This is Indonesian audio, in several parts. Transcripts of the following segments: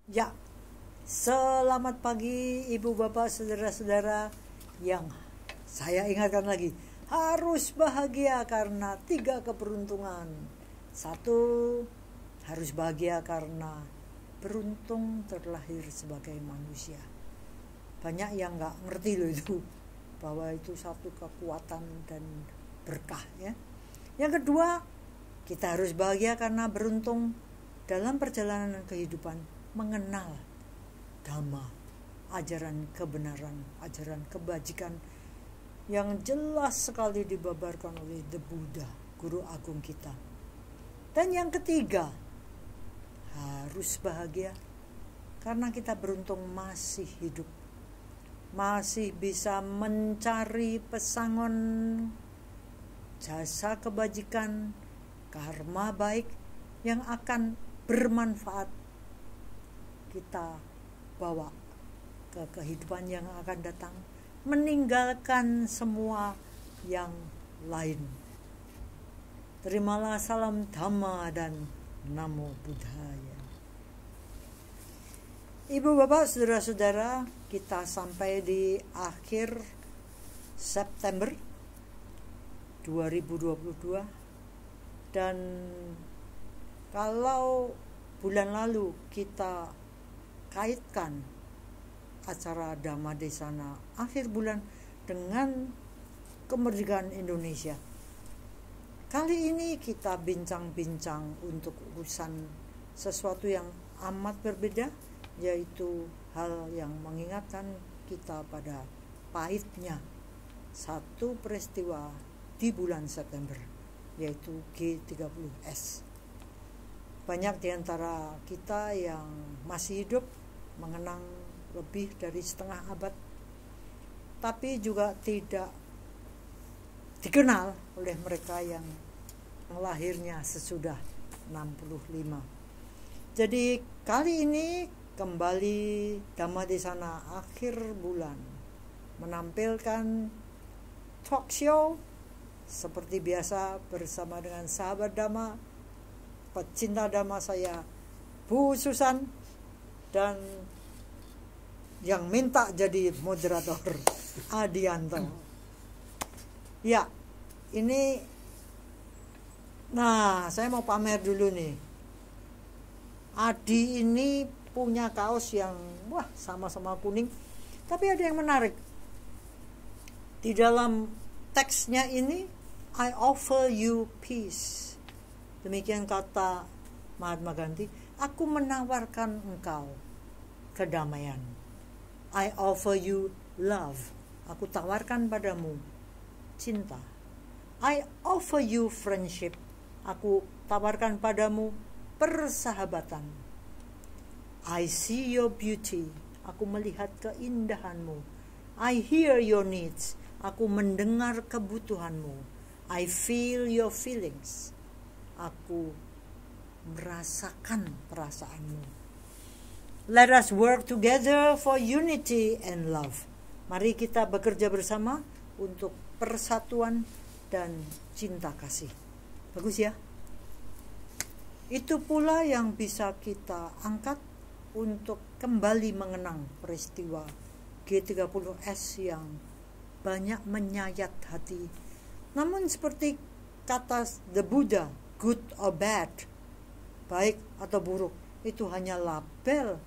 Ya, selamat pagi Ibu Bapak Saudara-saudara yang saya ingatkan lagi, harus bahagia karena 3 keberuntungan. 1, harus bahagia karena beruntung terlahir sebagai manusia. Banyak yang gak ngerti loh itu, bahwa itu satu kekuatan dan berkah ya. Yang kedua, kita harus bahagia karena beruntung dalam perjalanan kehidupan mengenal dhamma, ajaran kebenaran, ajaran kebajikan yang jelas sekali dibabarkan oleh The Buddha, guru agung kita. Dan yang ketiga, harus bahagia karena kita beruntung masih hidup, masih bisa mencari pesangon jasa kebajikan, karma baik yang akan bermanfaat kita bawa ke kehidupan yang akan datang, meninggalkan semua yang lain. Terimalah salam Dhamma dan Namo Buddhaya. Ibu bapak saudara-saudara, kita sampai di akhir September 2022, dan kalau bulan lalu kita kaitkan acara Dhammadesana akhir bulan dengan kemerdekaan Indonesia, kali ini kita bincang-bincang untuk urusan sesuatu yang amat berbeda, yaitu hal yang mengingatkan kita pada pahitnya satu peristiwa di bulan September, yaitu G30S. Banyak di antara kita yang masih hidup mengenang lebih dari setengah abad, tapi juga tidak dikenal oleh mereka yang lahirnya sesudah 65. Jadi kali ini kembali Dhammadesana akhir bulan menampilkan talk show seperti biasa bersama dengan sahabat Dhamma, pecinta Dhamma saya, Bu Susan, dan yang minta jadi moderator Adianto. Ya, ini saya mau pamer dulu nih. Adi ini punya kaos yang sama-sama kuning, tapi ada yang menarik. Di dalam teksnya ini, I offer you peace. Demikian kata Mahatma Gandhi, aku menawarkan engkau kedamaian. I offer you love. Aku tawarkan padamu cinta. I offer you friendship. Aku tawarkan padamu persahabatan. I see your beauty. Aku melihat keindahanmu. I hear your needs. Aku mendengar kebutuhanmu. I feel your feelings. Aku merasakan perasaanmu. Let us work together for unity and love. Mari kita bekerja bersama untuk persatuan dan cinta kasih. Bagus ya? Itu pula yang bisa kita angkat untuk kembali mengenang peristiwa G30S yang banyak menyayat hati. Namun seperti kata The Buddha, good or bad, baik atau buruk, itu hanya label.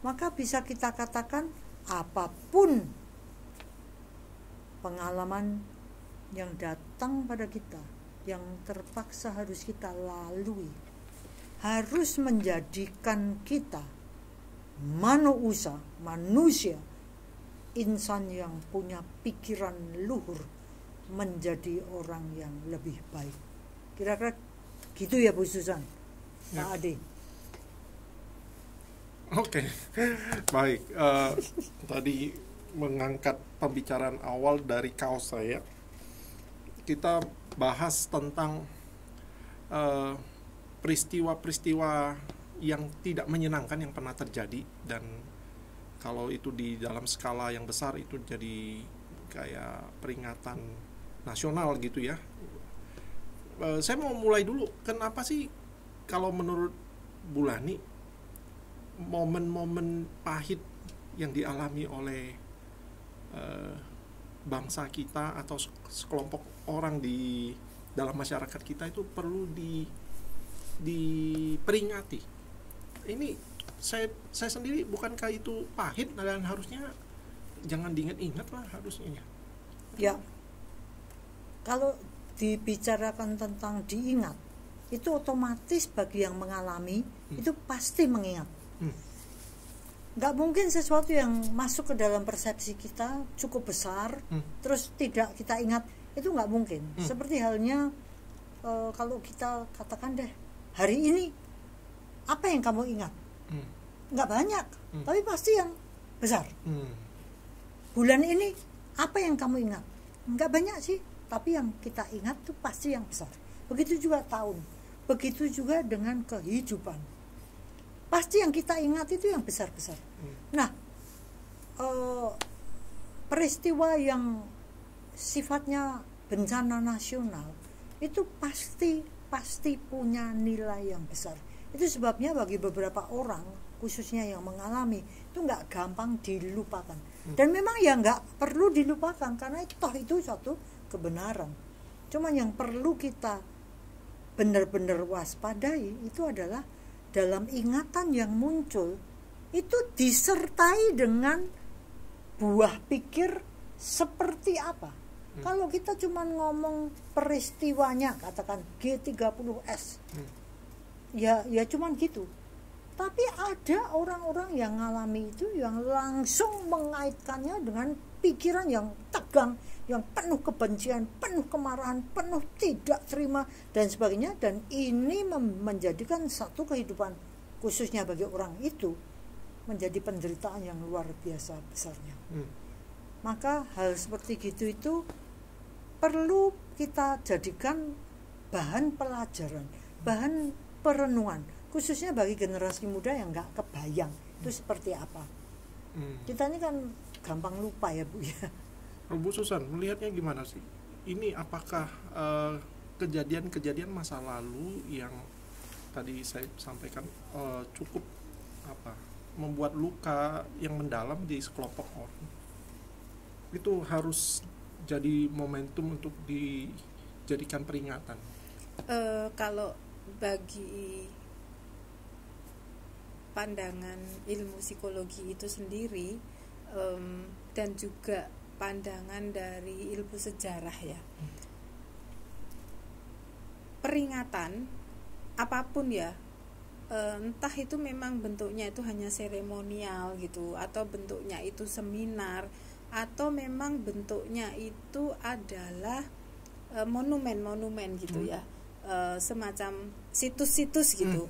Maka bisa kita katakan apapun pengalaman yang datang pada kita, yang terpaksa harus kita lalui, harus menjadikan kita manusia, insan yang punya pikiran luhur, menjadi orang yang lebih baik. Kira-kira gitu ya Bu Susan, Pak Ade. Oke, baik. Tadi mengangkat pembicaraan awal dari kaos saya. Kita bahas tentang peristiwa-peristiwa yang tidak menyenangkan yang pernah terjadi, dan kalau itu di dalam skala yang besar itu jadi kayak peringatan nasional gitu ya. Saya mau mulai dulu, kenapa sih kalau menurut Bu Lani momen-momen pahit yang dialami oleh bangsa kita atau sekelompok orang di dalam masyarakat kita itu perlu diperingati. Ini saya sendiri, bukankah itu pahit dan harusnya jangan diingat-ingat lah harusnya. Ya, kalau dibicarakan tentang diingat, itu otomatis bagi yang mengalami itu pasti mengingat. Nggak mungkin sesuatu yang masuk ke dalam persepsi kita cukup besar terus tidak kita ingat, itu nggak mungkin. Seperti halnya kalau kita katakan deh, hari ini apa yang kamu ingat? Nggak banyak, tapi pasti yang besar. Bulan ini apa yang kamu ingat? Nggak banyak sih, tapi yang kita ingat tuh pasti yang besar. Begitu juga tahun, begitu juga dengan kehidupan. Pasti yang kita ingat itu yang besar-besar. Nah, peristiwa yang sifatnya bencana nasional itu pasti punya nilai yang besar. Itu sebabnya bagi beberapa orang, khususnya yang mengalami, itu nggak gampang dilupakan. Dan memang ya nggak perlu dilupakan, karena itu suatu kebenaran. Cuma yang perlu kita benar-benar waspadai itu adalah dalam ingatan yang muncul itu disertai dengan buah pikir seperti apa. Kalau kita cuma ngomong peristiwanya, katakan G30S, ya cuman gitu. Tapi ada orang-orang yang ngalami itu yang langsung mengaitkannya dengan pikiran yang tegang, yang penuh kebencian, penuh kemarahan, penuh tidak terima dan sebagainya. Dan ini menjadikan satu kehidupan, khususnya bagi orang itu, menjadi penderitaan yang luar biasa besarnya. Maka hal seperti itu perlu kita jadikan bahan pelajaran, bahan perenungan, khususnya bagi generasi muda yang nggak kebayang itu seperti apa. Kita ini kan gampang lupa ya Bu ya. Bu Susan, melihatnya gimana sih? Ini apakah kejadian-kejadian masa lalu yang tadi saya sampaikan cukup membuat luka yang mendalam di sekelompok orang, itu harus jadi momentum untuk dijadikan peringatan? Kalau bagi pandangan ilmu psikologi itu sendiri, dan juga pandangan dari ilmu sejarah ya, peringatan apapun ya, entah itu memang bentuknya itu hanya seremonial gitu, atau bentuknya itu seminar, atau memang bentuknya itu adalah monumen-monumen gitu ya, semacam situs-situs gitu.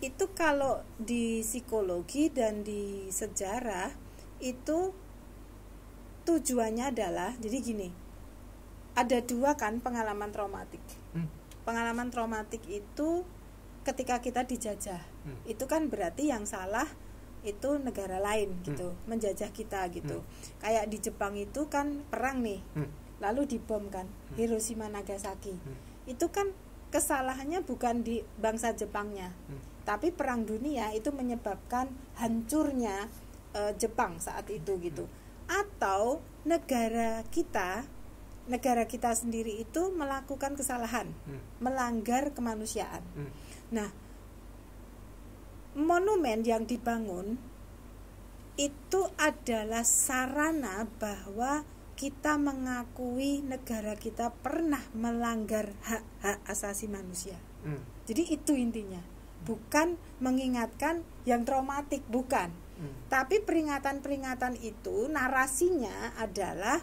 Itu kalau di psikologi dan di sejarah itu tujuannya adalah, jadi gini, ada dua kan pengalaman traumatik. Pengalaman traumatik itu ketika kita dijajah, itu kan berarti yang salah itu negara lain gitu, menjajah kita gitu. Kayak di Jepang itu kan perang nih, lalu dibom kan, Hiroshima Nagasaki. Itu kan kesalahannya bukan di bangsa Jepangnya, tapi perang dunia itu menyebabkan hancurnya Jepang saat itu gitu. Atau negara kita sendiri itu melakukan kesalahan, melanggar kemanusiaan. Nah, monumen yang dibangun itu adalah sarana bahwa kita mengakui negara kita pernah melanggar hak-hak asasi manusia. Jadi itu intinya, bukan mengingatkan yang traumatik, bukan. Tapi peringatan-peringatan itu narasinya adalah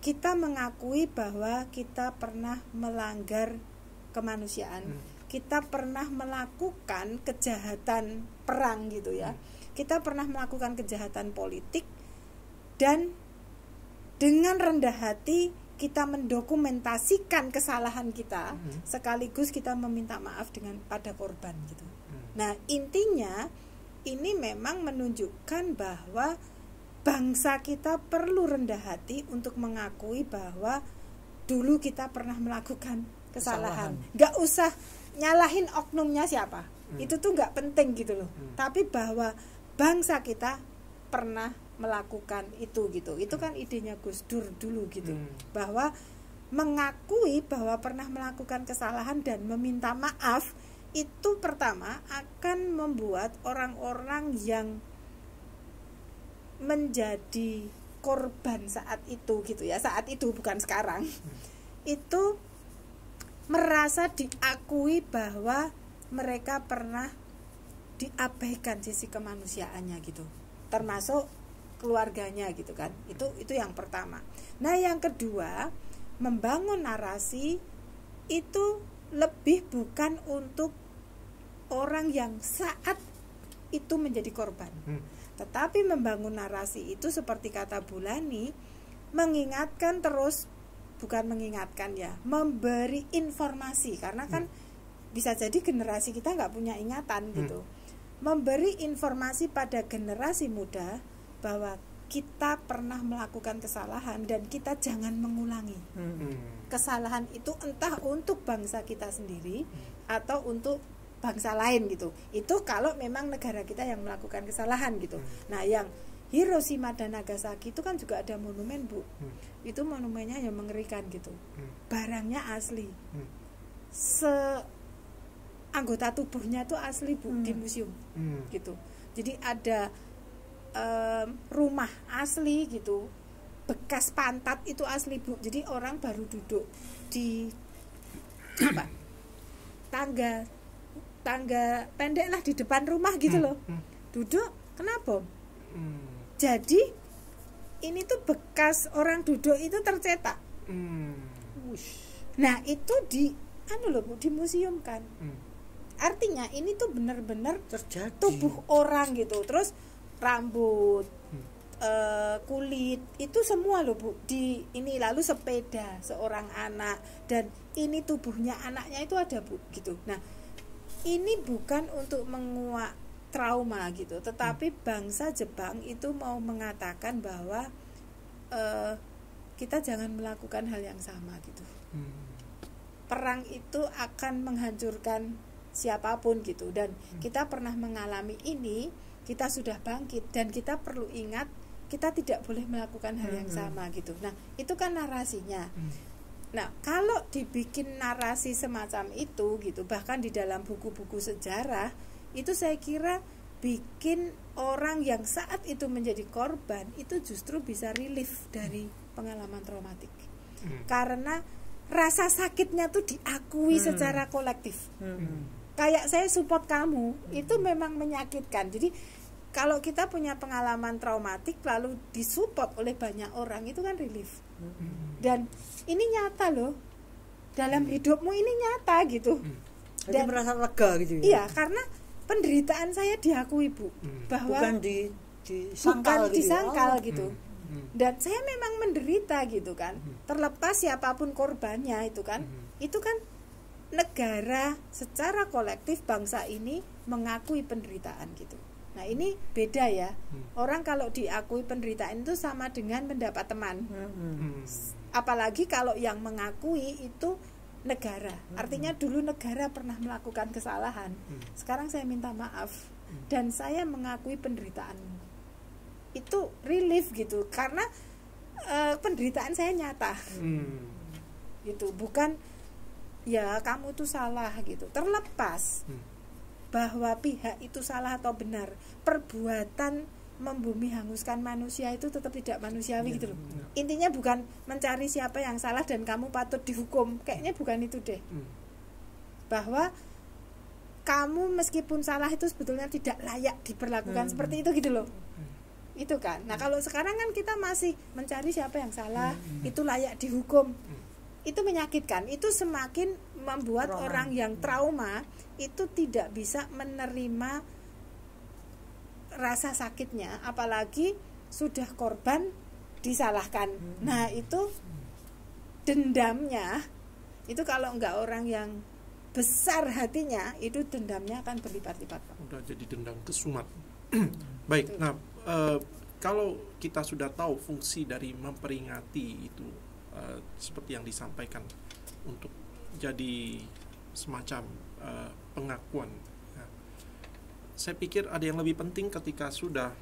kita mengakui bahwa kita pernah melanggar kemanusiaan, kita pernah melakukan kejahatan perang gitu ya, kita pernah melakukan kejahatan politik, dan dengan rendah hati kita mendokumentasikan kesalahan kita, sekaligus kita meminta maaf pada korban gitu. Nah, intinya ini memang menunjukkan bahwa bangsa kita perlu rendah hati untuk mengakui bahwa dulu kita pernah melakukan kesalahan. Gak usah nyalahin oknumnya siapa, itu tuh nggak penting gitu loh. Tapi bahwa bangsa kita pernah melakukan itu gitu, itu kan idenya Gus Dur dulu gitu, bahwa mengakui bahwa pernah melakukan kesalahan dan meminta maaf itu pertama akan membuat orang-orang yang menjadi korban saat itu gitu ya, saat itu bukan sekarang, itu merasa diakui bahwa mereka pernah diabaikan sisi kemanusiaannya gitu, termasuk keluarganya gitu kan. Itu yang pertama. Nah, yang kedua, membangun narasi itu lebih bukan untuk orang yang saat itu menjadi korban. Tetapi membangun narasi itu seperti kata Bulani, mengingatkan terus, bukan mengingatkan ya, memberi informasi, karena kan bisa jadi generasi kita nggak punya ingatan gitu. Memberi informasi pada generasi muda bahwa kita pernah melakukan kesalahan dan kita jangan mengulangi kesalahan itu, entah untuk bangsa kita sendiri atau untuk bangsa lain gitu. Itu kalau memang negara kita yang melakukan kesalahan gitu. Nah, yang Hiroshima dan Nagasaki itu kan juga ada monumen, Bu. Itu monumennya yang mengerikan gitu. Barangnya asli. Anggota tubuhnya itu asli, Bu, di museum gitu. Jadi ada rumah asli gitu, bekas pantat itu asli, Bu. Jadi orang baru duduk di tangga pendek lah di depan rumah gitu loh, duduk kenapa? Jadi ini tuh bekas orang duduk itu tercetak. Nah, itu di Bu, di museum kan. Artinya ini tuh benar-benar terjadi tubuh orang gitu. Terus rambut, kulit itu semua loh, Bu, di ini. Lalu sepeda seorang anak, dan ini tubuhnya anaknya itu ada, Bu, gitu. Nah, ini bukan untuk menguak trauma gitu, tetapi bangsa Jepang itu mau mengatakan bahwa kita jangan melakukan hal yang sama gitu. Perang itu akan menghancurkan siapapun gitu, dan kita pernah mengalami ini. Kita sudah bangkit dan kita perlu ingat kita tidak boleh melakukan hal yang sama gitu. Nah, itu kan narasinya. Nah, kalau dibikin narasi semacam itu gitu, bahkan di dalam buku-buku sejarah, itu saya kira bikin orang yang saat itu menjadi korban itu justru bisa relief dari pengalaman traumatik. Karena rasa sakitnya tuh diakui secara kolektif. Kayak saya support kamu, itu memang menyakitkan. Jadi kalau kita punya pengalaman traumatik lalu disupport oleh banyak orang, itu kan relief. Dan ini nyata loh, dalam hidupmu ini nyata gitu. Dan merasa lega gitu ya. Iya, karena penderitaan saya diakui, Bu, bahwa bukan disangkal gitu. Dan saya memang menderita gitu kan. Terlepas siapapun korbannya itu kan. Itu kan negara secara kolektif, bangsa ini mengakui penderitaan gitu. Nah, ini beda ya. Orang kalau diakui penderitaan itu sama dengan mendapat teman. Apalagi kalau yang mengakui itu negara. Artinya dulu negara pernah melakukan kesalahan. Sekarang saya minta maaf dan saya mengakui penderitaanmu. Itu relief gitu, karena penderitaan saya nyata. Gitu, bukan ya kamu tuh salah gitu. Terlepas bahwa pihak itu salah atau benar, perbuatan membumi hanguskan manusia itu tetap tidak manusiawi gitu loh. Intinya bukan mencari siapa yang salah dan kamu patut dihukum. Kayaknya bukan itu deh. Bahwa kamu meskipun salah itu sebetulnya tidak layak diperlakukan seperti itu gitu loh. Itu kan. Nah, kalau sekarang kan kita masih mencari siapa yang salah, itu layak dihukum. Itu menyakitkan. Itu semakin membuat orang yang trauma itu tidak bisa menerima rasa sakitnya, apalagi sudah korban disalahkan. Nah, itu dendamnya itu kalau enggak orang yang besar hatinya, itu dendamnya akan berlipat-lipat, Pak. Udah jadi dendam kesumat. Baik. Nah, kalau kita sudah tahu fungsi dari memperingati itu, seperti yang disampaikan, untuk jadi semacam pengakuan, ya, saya pikir ada yang lebih penting ketika sudah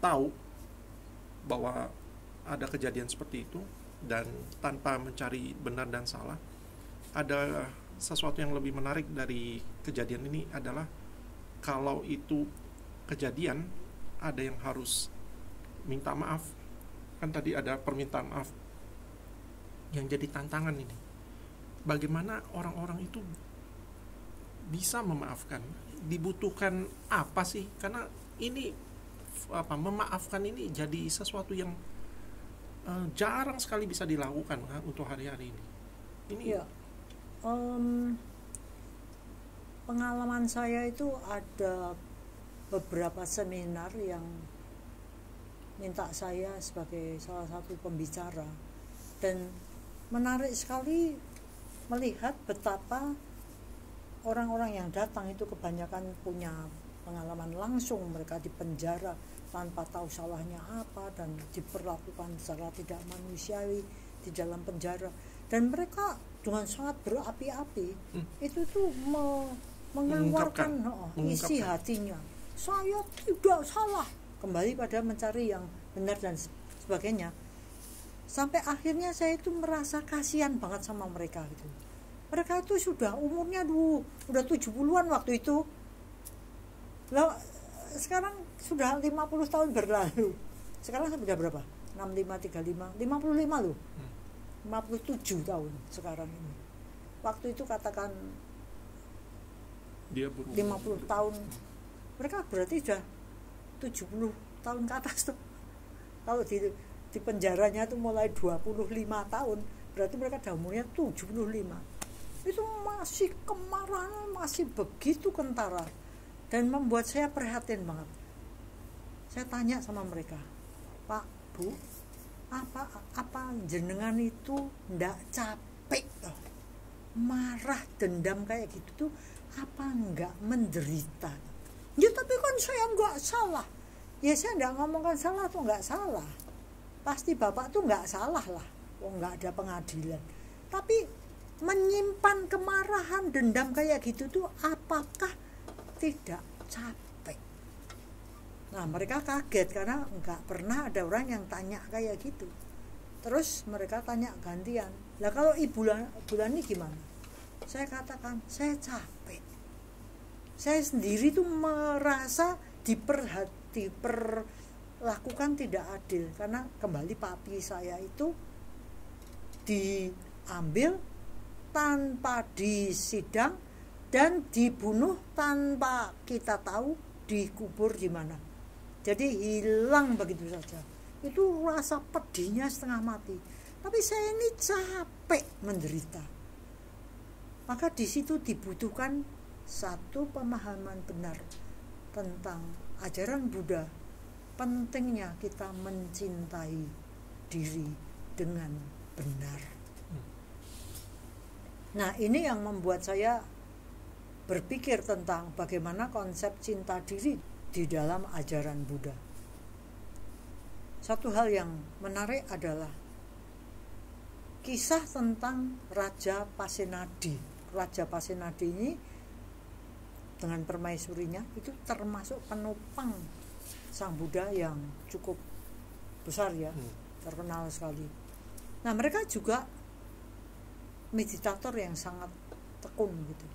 tahu bahwa ada kejadian seperti itu, dan tanpa mencari benar dan salah, ada sesuatu yang lebih menarik dari kejadian ini adalah kalau itu kejadian, ada yang harus minta maaf. Kan tadi ada permintaan maaf yang jadi tantangan ini. Bagaimana orang-orang itu bisa memaafkan? Dibutuhkan apa sih? Karena ini memaafkan ini jadi sesuatu yang jarang sekali bisa dilakukan untuk hari-hari ini. Ini ya, pengalaman saya itu ada beberapa seminar yang minta saya sebagai salah satu pembicara, dan menarik sekali melihat betapa orang-orang yang datang itu kebanyakan punya pengalaman langsung. Mereka dipenjara tanpa tahu salahnya apa dan diperlakukan secara tidak manusiawi di dalam penjara, dan mereka dengan sangat berapi-api itu tuh mengeluarkan isi hatinya. Saya tidak salah, kembali pada mencari yang benar dan sebagainya. Sampai akhirnya saya itu merasa kasihan banget sama mereka gitu. Mereka itu sudah umurnya udah 70-an waktu itu. Lah sekarang sudah 50 tahun berlalu. Sekarang sudah berapa? 65, 35, 55 loh. 57 tahun sekarang ini. Waktu itu katakan dia 50 tahun. Mereka berarti sudah 70 tahun ke atas tuh. Kalau di penjaranya tuh mulai 25 tahun, berarti mereka udah umurnya 75. Itu masih kemarahan, masih begitu kentara, dan membuat saya prihatin banget. Saya tanya sama mereka, Pak, Bu, apa jenengan itu ndak capek loh? Marah, dendam kayak gitu tuh apa enggak menderita? Ya tapi kan saya enggak salah. Ya saya enggak ngomongkan salah atau enggak salah. Pasti Bapak tuh enggak salah lah. Oh, enggak ada pengadilan. Tapi menyimpan kemarahan, dendam kayak gitu tuh apakah tidak capek? Nah, mereka kaget karena enggak pernah ada orang yang tanya kayak gitu. Terus mereka tanya gantian, lah kalau bulan ini gimana? Saya katakan, saya capek. Saya sendiri tuh merasa diperlakukan tidak adil, karena kembali papi saya itu diambil tanpa disidang dan dibunuh tanpa kita tahu dikubur di mana. Jadi hilang begitu saja. Itu rasa pedihnya setengah mati. Tapi saya ini capek menderita. Maka di situ dibutuhkan satu pemahaman benar tentang ajaran Buddha. Pentingnya kita mencintai diri dengan benar. Nah, ini yang membuat saya berpikir tentang bagaimana konsep cinta diri di dalam ajaran Buddha. Satu hal yang menarik adalah kisah tentang Raja Pasenadi. Raja Pasenadi ini dengan permaisurinya itu termasuk penopang Sang Buddha yang cukup besar ya, terkenal sekali. Nah, mereka juga meditator yang sangat tekun gitu.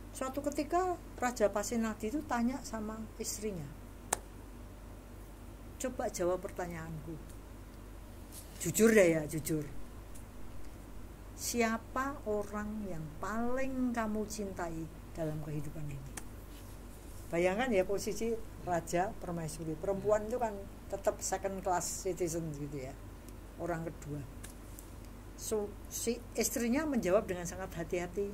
Suatu ketika Raja Pasenadi itu tanya sama istrinya, coba jawab pertanyaanku, jujur deh ya, jujur. Siapa orang yang paling kamu cintai dalam kehidupan ini? Bayangkan ya posisi raja permaisuri. Perempuan itu kan tetap second class citizen gitu ya, orang kedua. So, si istrinya menjawab dengan sangat hati-hati,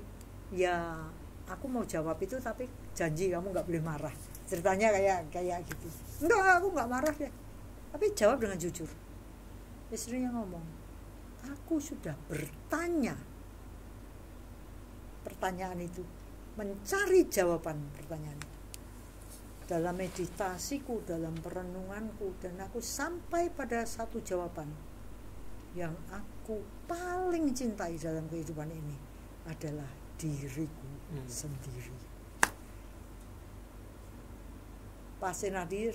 ya aku mau jawab itu tapi janji kamu gak boleh marah. Ceritanya kayak gitu. Enggak, aku gak marah deh, tapi jawab dengan jujur. Istrinya ngomong, aku sudah bertanya pertanyaan itu, mencari jawaban pertanyaan itu dalam meditasiku, dalam perenunganku, dan aku sampai pada satu jawaban yang aku paling cintai dalam kehidupan ini adalah diriku sendiri.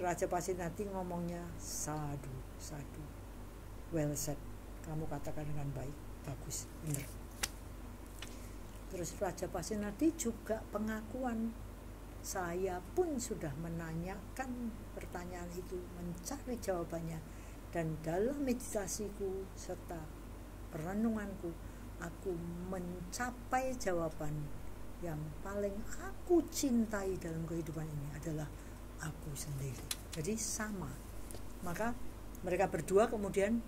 Raja Pasenadi ngomongnya sadu, sadu. Well said. Kamu katakan dengan baik, bagus, benar. Terus Raja Pasenadi juga pengakuan, saya pun sudah menanyakan pertanyaan itu, mencari jawabannya, dan dalam meditasiku serta perenunganku, aku mencapai jawaban yang paling aku cintai dalam kehidupan ini adalah aku sendiri. Jadi sama. Maka mereka berdua kemudian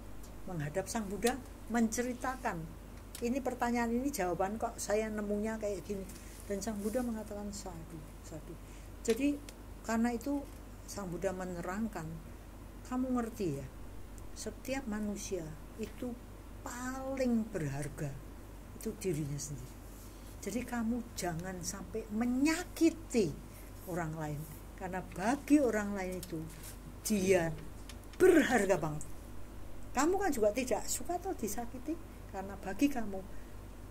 menghadap Sang Buddha, menceritakan, ini pertanyaan ini jawaban kok saya nemunya kayak gini. Dan Sang Buddha mengatakan sadu, sadu. Jadi karena itu Sang Buddha menerangkan, kamu ngerti ya, setiap manusia itu paling berharga itu dirinya sendiri. Jadi kamu jangan sampai menyakiti orang lain, karena bagi orang lain itu dia berharga banget. Kamu kan juga tidak suka atau disakiti, karena bagi kamu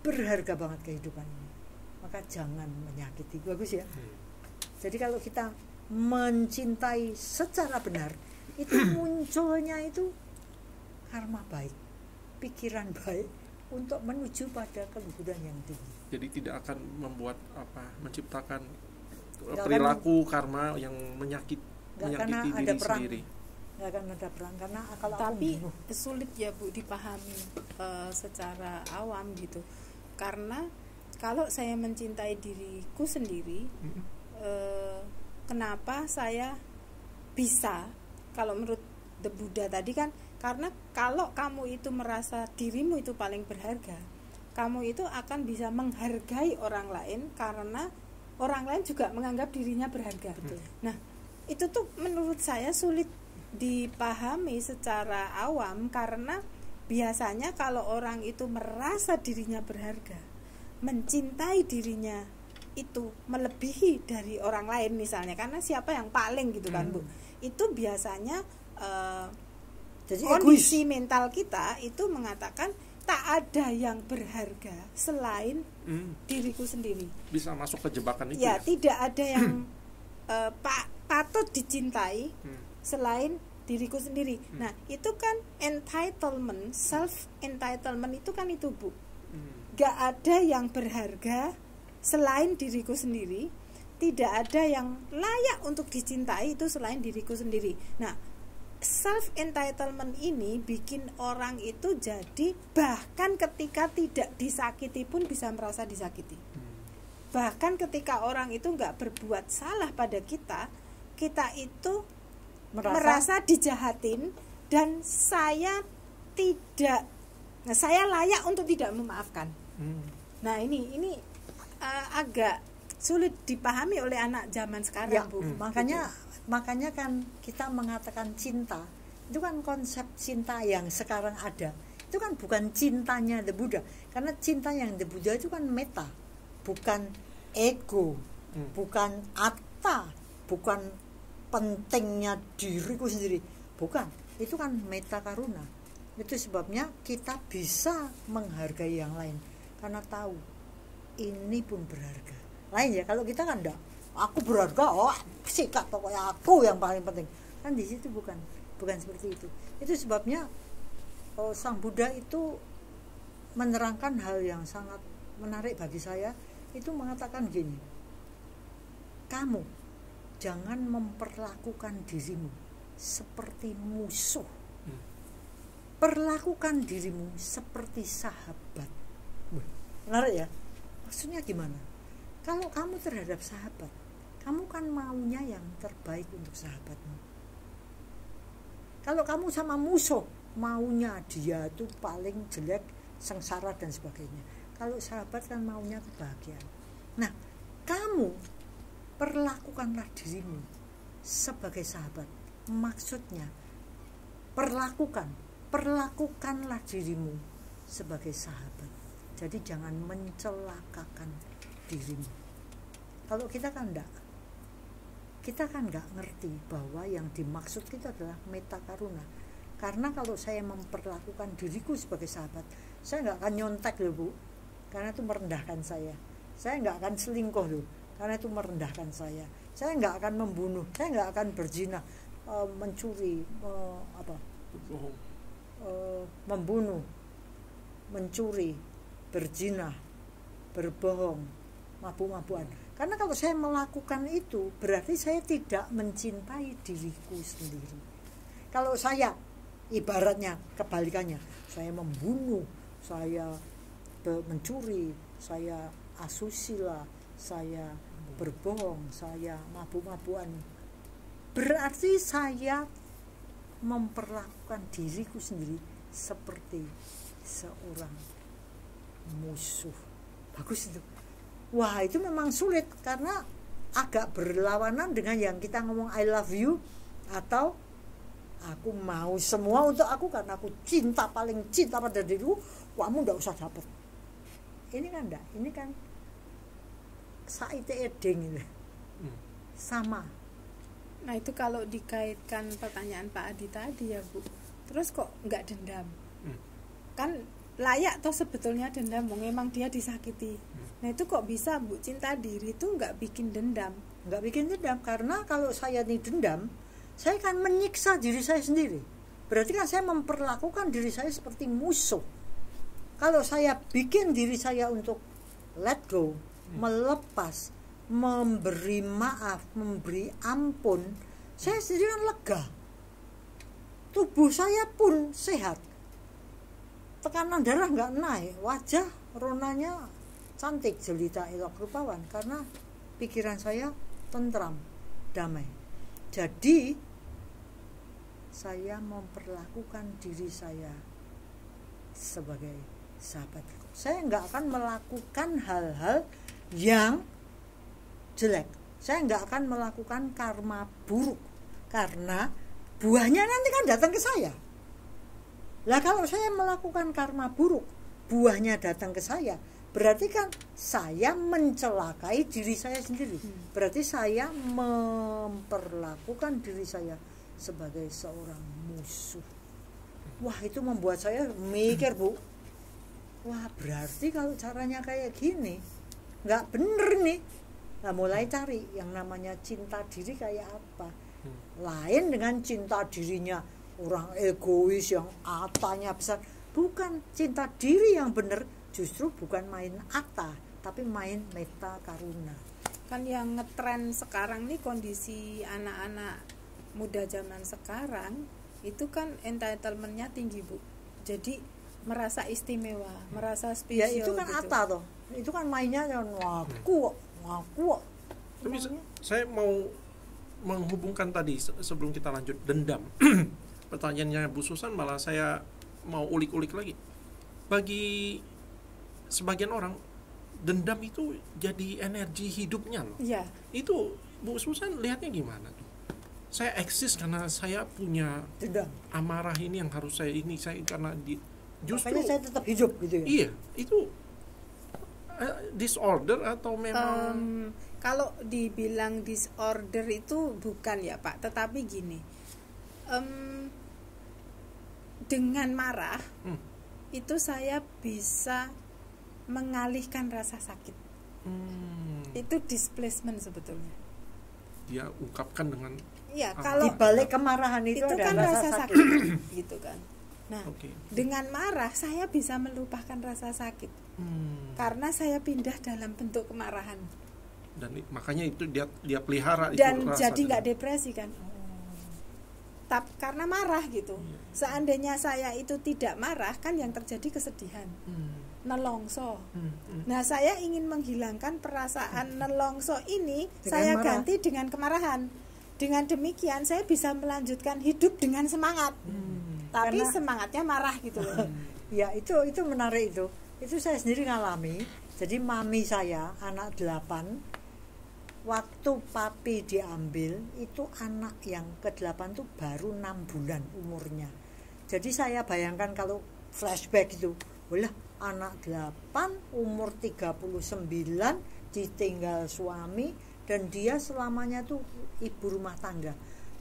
berharga banget kehidupan ini. Maka jangan menyakiti. Bagus ya. Jadi kalau kita mencintai secara benar, itu munculnya itu karma baik, pikiran baik untuk menuju pada keluhuran yang tinggi. Jadi tidak akan menciptakan perilaku karma yang menyakiti diri sendiri. Nggak akan ada perang, karena kalau tapi sulit ya Bu dipahami secara awam gitu. Karena kalau saya mencintai diriku sendiri, kenapa saya bisa, kalau menurut The Buddha tadi kan, karena kalau kamu itu merasa dirimu itu paling berharga, kamu itu akan bisa menghargai orang lain karena orang lain juga menganggap dirinya berharga. Nah, itu tuh menurut saya sulit dipahami secara awam, karena biasanya kalau orang itu merasa dirinya berharga, mencintai dirinya itu melebihi dari orang lain misalnya, karena siapa yang paling gitu kan Bu, itu biasanya jadi kondisi mental kita itu mengatakan tak ada yang berharga selain diriku sendiri. Bisa masuk ke jebakan itu ya? Tidak ada yang patut dicintai selain diriku sendiri. Nah, itu kan entitlement, self entitlement itu kan itu Bu. Gak ada yang berharga selain diriku sendiri, tidak ada yang layak untuk dicintai itu selain diriku sendiri. Nah, self entitlement ini bikin orang itu jadi bahkan ketika tidak disakiti pun bisa merasa disakiti. Bahkan ketika orang itu nggak berbuat salah pada kita, kita itu merasa dijahatin dan saya layak untuk tidak memaafkan. Nah, ini agak sulit dipahami oleh anak zaman sekarang ya, Bu. Makanya kan kita mengatakan cinta, itu kan konsep cinta yang sekarang ada. Itu kan bukan cintanya The Buddha, karena cinta yang The Buddha itu kan meta, bukan ego, bukan atta, bukan pentingnya diriku sendiri, bukan. Itu kan meta karuna. Itu sebabnya kita bisa menghargai yang lain karena tahu ini pun berharga. Lain ya, kalau kita kan enggak, aku berharga, sikat pokoknya aku yang paling penting. Kan di situ bukan seperti itu. Itu sebabnya Sang Buddha itu menerangkan hal yang sangat menarik bagi saya, itu mengatakan gini, kamu jangan memperlakukan dirimu seperti musuh, perlakukan dirimu seperti sahabat. Menarik ya? Maksudnya gimana? Kalau kamu terhadap sahabat, kamu kan maunya yang terbaik untuk sahabatmu. Kalau kamu sama musuh, maunya dia itu paling jelek, sengsara dan sebagainya. Kalau sahabat kan maunya kebahagiaan. Nah, kamu perlakukanlah dirimu sebagai sahabat. Maksudnya perlakukanlah dirimu sebagai sahabat. Jadi jangan mencelakakan dirimu. Kalau kita kan enggak ngerti bahwa yang dimaksud kita adalah meta karuna. Karena kalau saya memperlakukan diriku sebagai sahabat, saya enggak akan nyontek loh Bu, karena itu merendahkan saya. Saya enggak akan selingkuh loh, karena itu merendahkan saya. Saya nggak akan membunuh, saya nggak akan berzina, mencuri, Berbohong. membunuh, mencuri, berzina, berbohong, mabuk-mabukan. Karena kalau saya melakukan itu, berarti saya tidak mencintai diriku sendiri. Kalau saya, ibaratnya kebalikannya, saya membunuh, saya mencuri, saya asusila, saya berbohong, saya mabuk-mabukan, berarti saya memperlakukan diriku sendiri seperti seorang musuh. Bagus itu. Wah, itu memang sulit karena agak berlawanan dengan yang kita ngomong I love you atau aku mau semua untuk aku karena aku cinta, paling cinta pada diriku, kamu nggak usah dapat. Ini kan enggak, ini kan saite edeng ini. Sama. Nah itu kalau dikaitkan pertanyaan Pak Adi tadi ya Bu, terus kok nggak dendam? Kan layak toh sebetulnya dendam, memang dia disakiti. Nah itu kok bisa Bu, cinta diri itu nggak bikin dendam? Nggak bikin dendam karena kalau saya nih dendam, saya akan menyiksa diri saya sendiri. Berarti kan saya memperlakukan diri saya seperti musuh. Kalau saya bikin diri saya untuk let go, melepas, memberi maaf, memberi ampun, saya sendiri kan lega. Tubuh saya pun sehat. Tekanan darah nggak naik, wajah ronanya cantik, jelita elok rupawan karena pikiran saya tentram, damai. Jadi saya memperlakukan diri saya sebagai sahabat. Saya nggak akan melakukan hal-hal yang jelek. Saya nggak akan melakukan karma buruk karena buahnya nanti kan datang ke saya. Lah kalau saya melakukan karma buruk, buahnya datang ke saya, berarti kan saya mencelakai diri saya sendiri. Berarti saya memperlakukan diri saya sebagai seorang musuh. Wah, itu membuat saya mikir, Bu. Wah, berarti kalau caranya kayak gini nggak bener nih. Nah, mulai cari yang namanya cinta diri kayak apa. Lain dengan cinta dirinya orang egois yang atanya besar. Bukan, cinta diri yang benar justru bukan main ata, tapi main meta karuna. Kan yang ngetren sekarang nih kondisi anak-anak muda zaman sekarang itu kan entitlement-nya tinggi Bu. Jadi merasa istimewa, merasa spesial. Ya itu kan gitu. Ata toh. Itu kan mainnya ngaku. Tapi saya mau menghubungkan tadi sebelum kita lanjut dendam. Pertanyaannya Bu Susan malah saya mau ulik-ulik lagi. Bagi sebagian orang dendam itu jadi energi hidupnya loh. Iya. Itu Bu Susan lihatnya gimana tuh? Saya eksis karena saya punya dendam, amarah ini yang harus saya ini saya karena justru makanya saya tetap hidup gitu ya. Iya, itu disorder atau memang kalau dibilang disorder itu bukan ya Pak, tetapi gini, dengan marah itu saya bisa mengalihkan rasa sakit. Itu displacement sebetulnya. Dia ungkapkan dengan kalau di balik kemarahan itu ada kan rasa sakit gitu kan. Nah, dengan marah saya bisa melupakan rasa sakit. Karena saya pindah dalam bentuk kemarahan. Dan makanya itu dia pelihara dan itu jadi nggak depresi kan. Karena marah gitu. Seandainya saya itu tidak marah kan yang terjadi kesedihan. Nelongso. Nah, saya ingin menghilangkan perasaan nelongso ini dengan saya marah. Ganti dengan kemarahan. Dengan demikian saya bisa melanjutkan hidup dengan semangat. Tapi karena semangatnya marah gitu loh. Ya, itu menarik itu. Itu saya sendiri ngalami. Jadi mami saya anak 8, waktu papi diambil itu anak yang ke-8 tuh baru 6 bulan umurnya. Jadi saya bayangkan kalau flashback itu, walah anak 8 umur 39 ditinggal suami dan dia selamanya tuh ibu rumah tangga.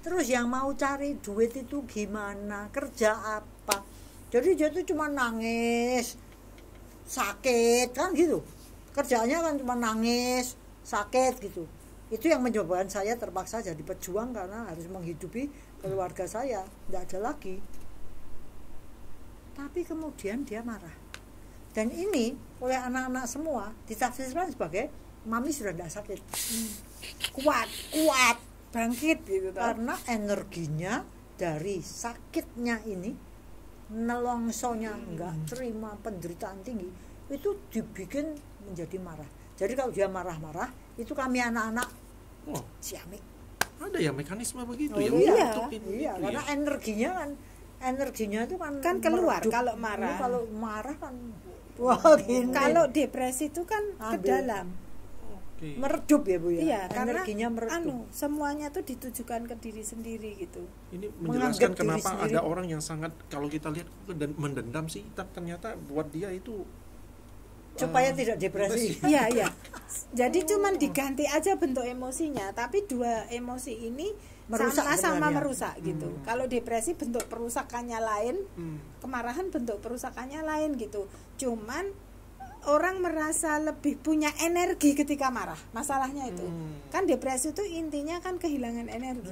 Terus yang mau cari duit itu gimana, kerja apa. Jadi dia tuh cuma nangis, sakit kan gitu. Kerjaannya kan cuma nangis, sakit gitu. Itu yang menyebabkan saya terpaksa jadi pejuang karena harus menghidupi keluarga saya, tidak ada lagi. Tapi kemudian dia marah. Dan ini oleh anak-anak semua ditafsirkan sebagai mami sudah tidak sakit. Kuat, bangkit gitu toh. karena energinya dari sakitnya ini, nelongsonya enggak terima penderitaan tinggi, itu dibikin menjadi marah. Jadi kalau dia marah-marah, itu kami anak-anak Oh, ciamik. ada ya mekanisme begitu Oh, ya iya. untuk ini Iya, itu karena ya. energinya itu kan keluar meredup. kalau marah. Ini kalau marah kan wah gini. Kalau depresi itu kan ke Ambil. dalam. Oke. meredup ya Bu ya. Iya, karena Energinya meredup. semuanya tuh ditujukan ke diri sendiri gitu. Ini Menganggap menjelaskan diri kenapa sendiri. ada orang yang sangat, kalau kita lihat mendendam sih, ternyata buat dia itu Supaya tidak depresi. Iya, iya. Jadi cuman diganti aja bentuk emosinya, tapi dua emosi ini Merusak sama-sama sebenarnya. merusak gitu. Kalau depresi bentuk perusakannya lain, hmm, kemarahan bentuk perusakannya lain gitu. Cuman orang merasa lebih punya energi ketika marah. Masalahnya itu. Kan depresi itu intinya kan kehilangan energi.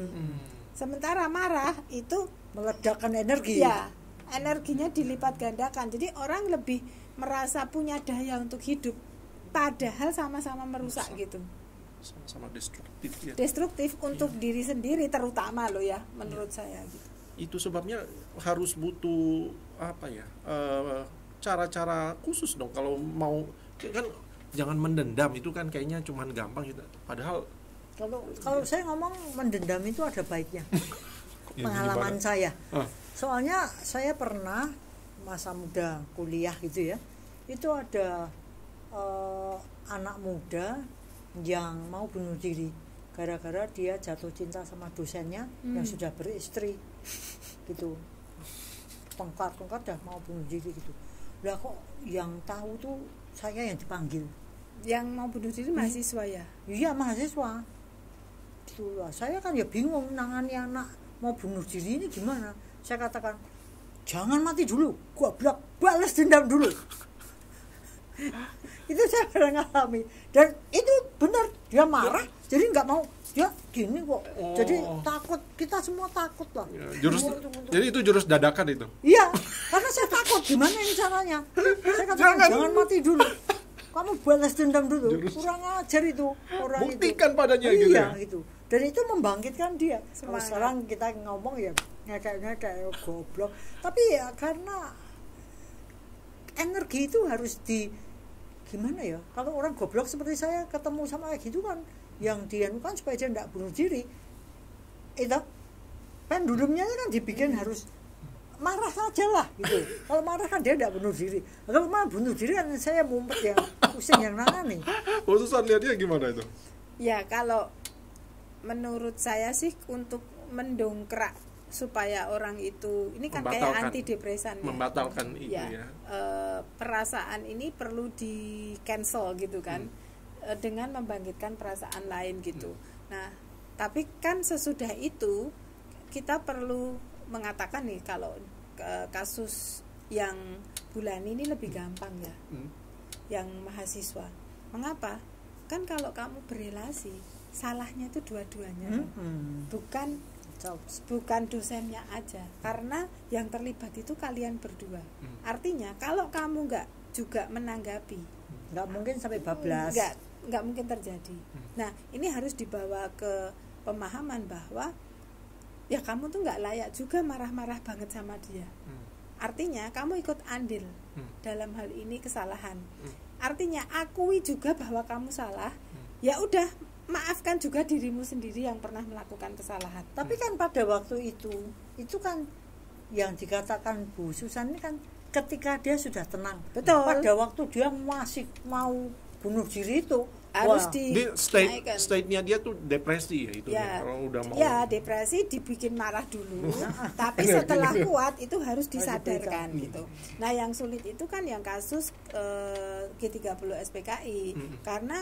Sementara marah itu Meledakkan energi. ya energinya dilipat gandakan. Jadi orang lebih merasa punya daya untuk hidup, padahal sama-sama merusak gitu. sama-sama destruktif ya. Destruktif untuk diri sendiri terutama loh ya, menurut saya gitu. Itu sebabnya harus butuh apa ya, cara-cara khusus dong kalau mau, kan jangan mendendam, itu kan kayaknya cuman gampang gitu. Padahal Kalau saya ngomong mendendam itu ada baiknya. Ya, Pengalaman gimana? saya. Ah, Soalnya saya pernah masa muda kuliah gitu ya. Itu ada anak muda yang mau bunuh diri gara-gara dia jatuh cinta sama dosennya yang sudah beristri gitu. Tengkar-tengkar dah mau bunuh diri gitu. Lah kok yang tahu tuh saya yang dipanggil. Yang mau bunuh diri mahasiswa ya. Iya mahasiswa. Gitu lah. Saya kan ya bingung nangani anak mau bunuh diri ini gimana. Saya katakan jangan mati dulu, gua balas dendam dulu. Itu saya pernah ngalami dan itu benar, dia marah jadi nggak mau, dia gini kok. Jadi takut, kita semua takut lah. ya, jadi itu jurus dadakan itu. Iya, karena saya takut gimana ini caranya. Saya katakan jangan mati dulu, kamu balas dendam dulu. Kurang ajar itu orang itu. Buktikan padanya gitu Iya ya. gitu. Dan itu membangkitkan dia. Kalau Semangat. sekarang kita ngomong ya ngekek goblok. Tapi ya karena energi itu harus gimana ya? Kalau orang goblok seperti saya ketemu sama kayak gitu kan, yang dia kan supaya dia tidak bunuh diri. Itu pendulumnya kan dibikin harus marah saja lah gitu. Kalau marah kan dia tidak bunuh diri. Kalau malah bunuh diri kan saya mumpet yang pusing yang nangani. Khususan lihatnya gimana itu? Ya kalau menurut saya sih untuk mendongkrak supaya orang itu ini kan kayak Membatalkan. antidepresan ya. Membatalkan itu ya. Perasaan ini perlu di cancel gitu kan, dengan membangkitkan perasaan lain gitu. Nah tapi kan sesudah itu kita perlu mengatakan nih kalau kasus yang bulan ini lebih gampang ya, yang mahasiswa. Mengapa? Kan kalau kamu berelasi salahnya itu dua-duanya, bukan dosennya aja, karena yang terlibat itu kalian berdua. Artinya kalau kamu nggak juga menanggapi, Nggak mungkin sampai bablas. nggak mungkin terjadi. Nah ini harus dibawa ke pemahaman bahwa ya kamu tuh nggak layak juga marah-marah banget sama dia. Artinya kamu ikut andil dalam hal ini kesalahan. Artinya akui juga bahwa kamu salah. Ya udah, maafkan juga dirimu sendiri yang pernah melakukan kesalahan. Tapi kan pada waktu itu kan yang dikatakan Bu Susan ini kan ketika dia sudah tenang. Betul. Pada waktu dia masih mau bunuh diri itu Harus wah, Dia dinaikkan. state-nya dia tuh depresi ya itu Ya, kalau udah mau. ya depresi dibikin marah dulu, tapi setelah kuat itu harus disadarkan Harus gitu. Nah yang sulit itu kan yang kasus G30 SPKI, karena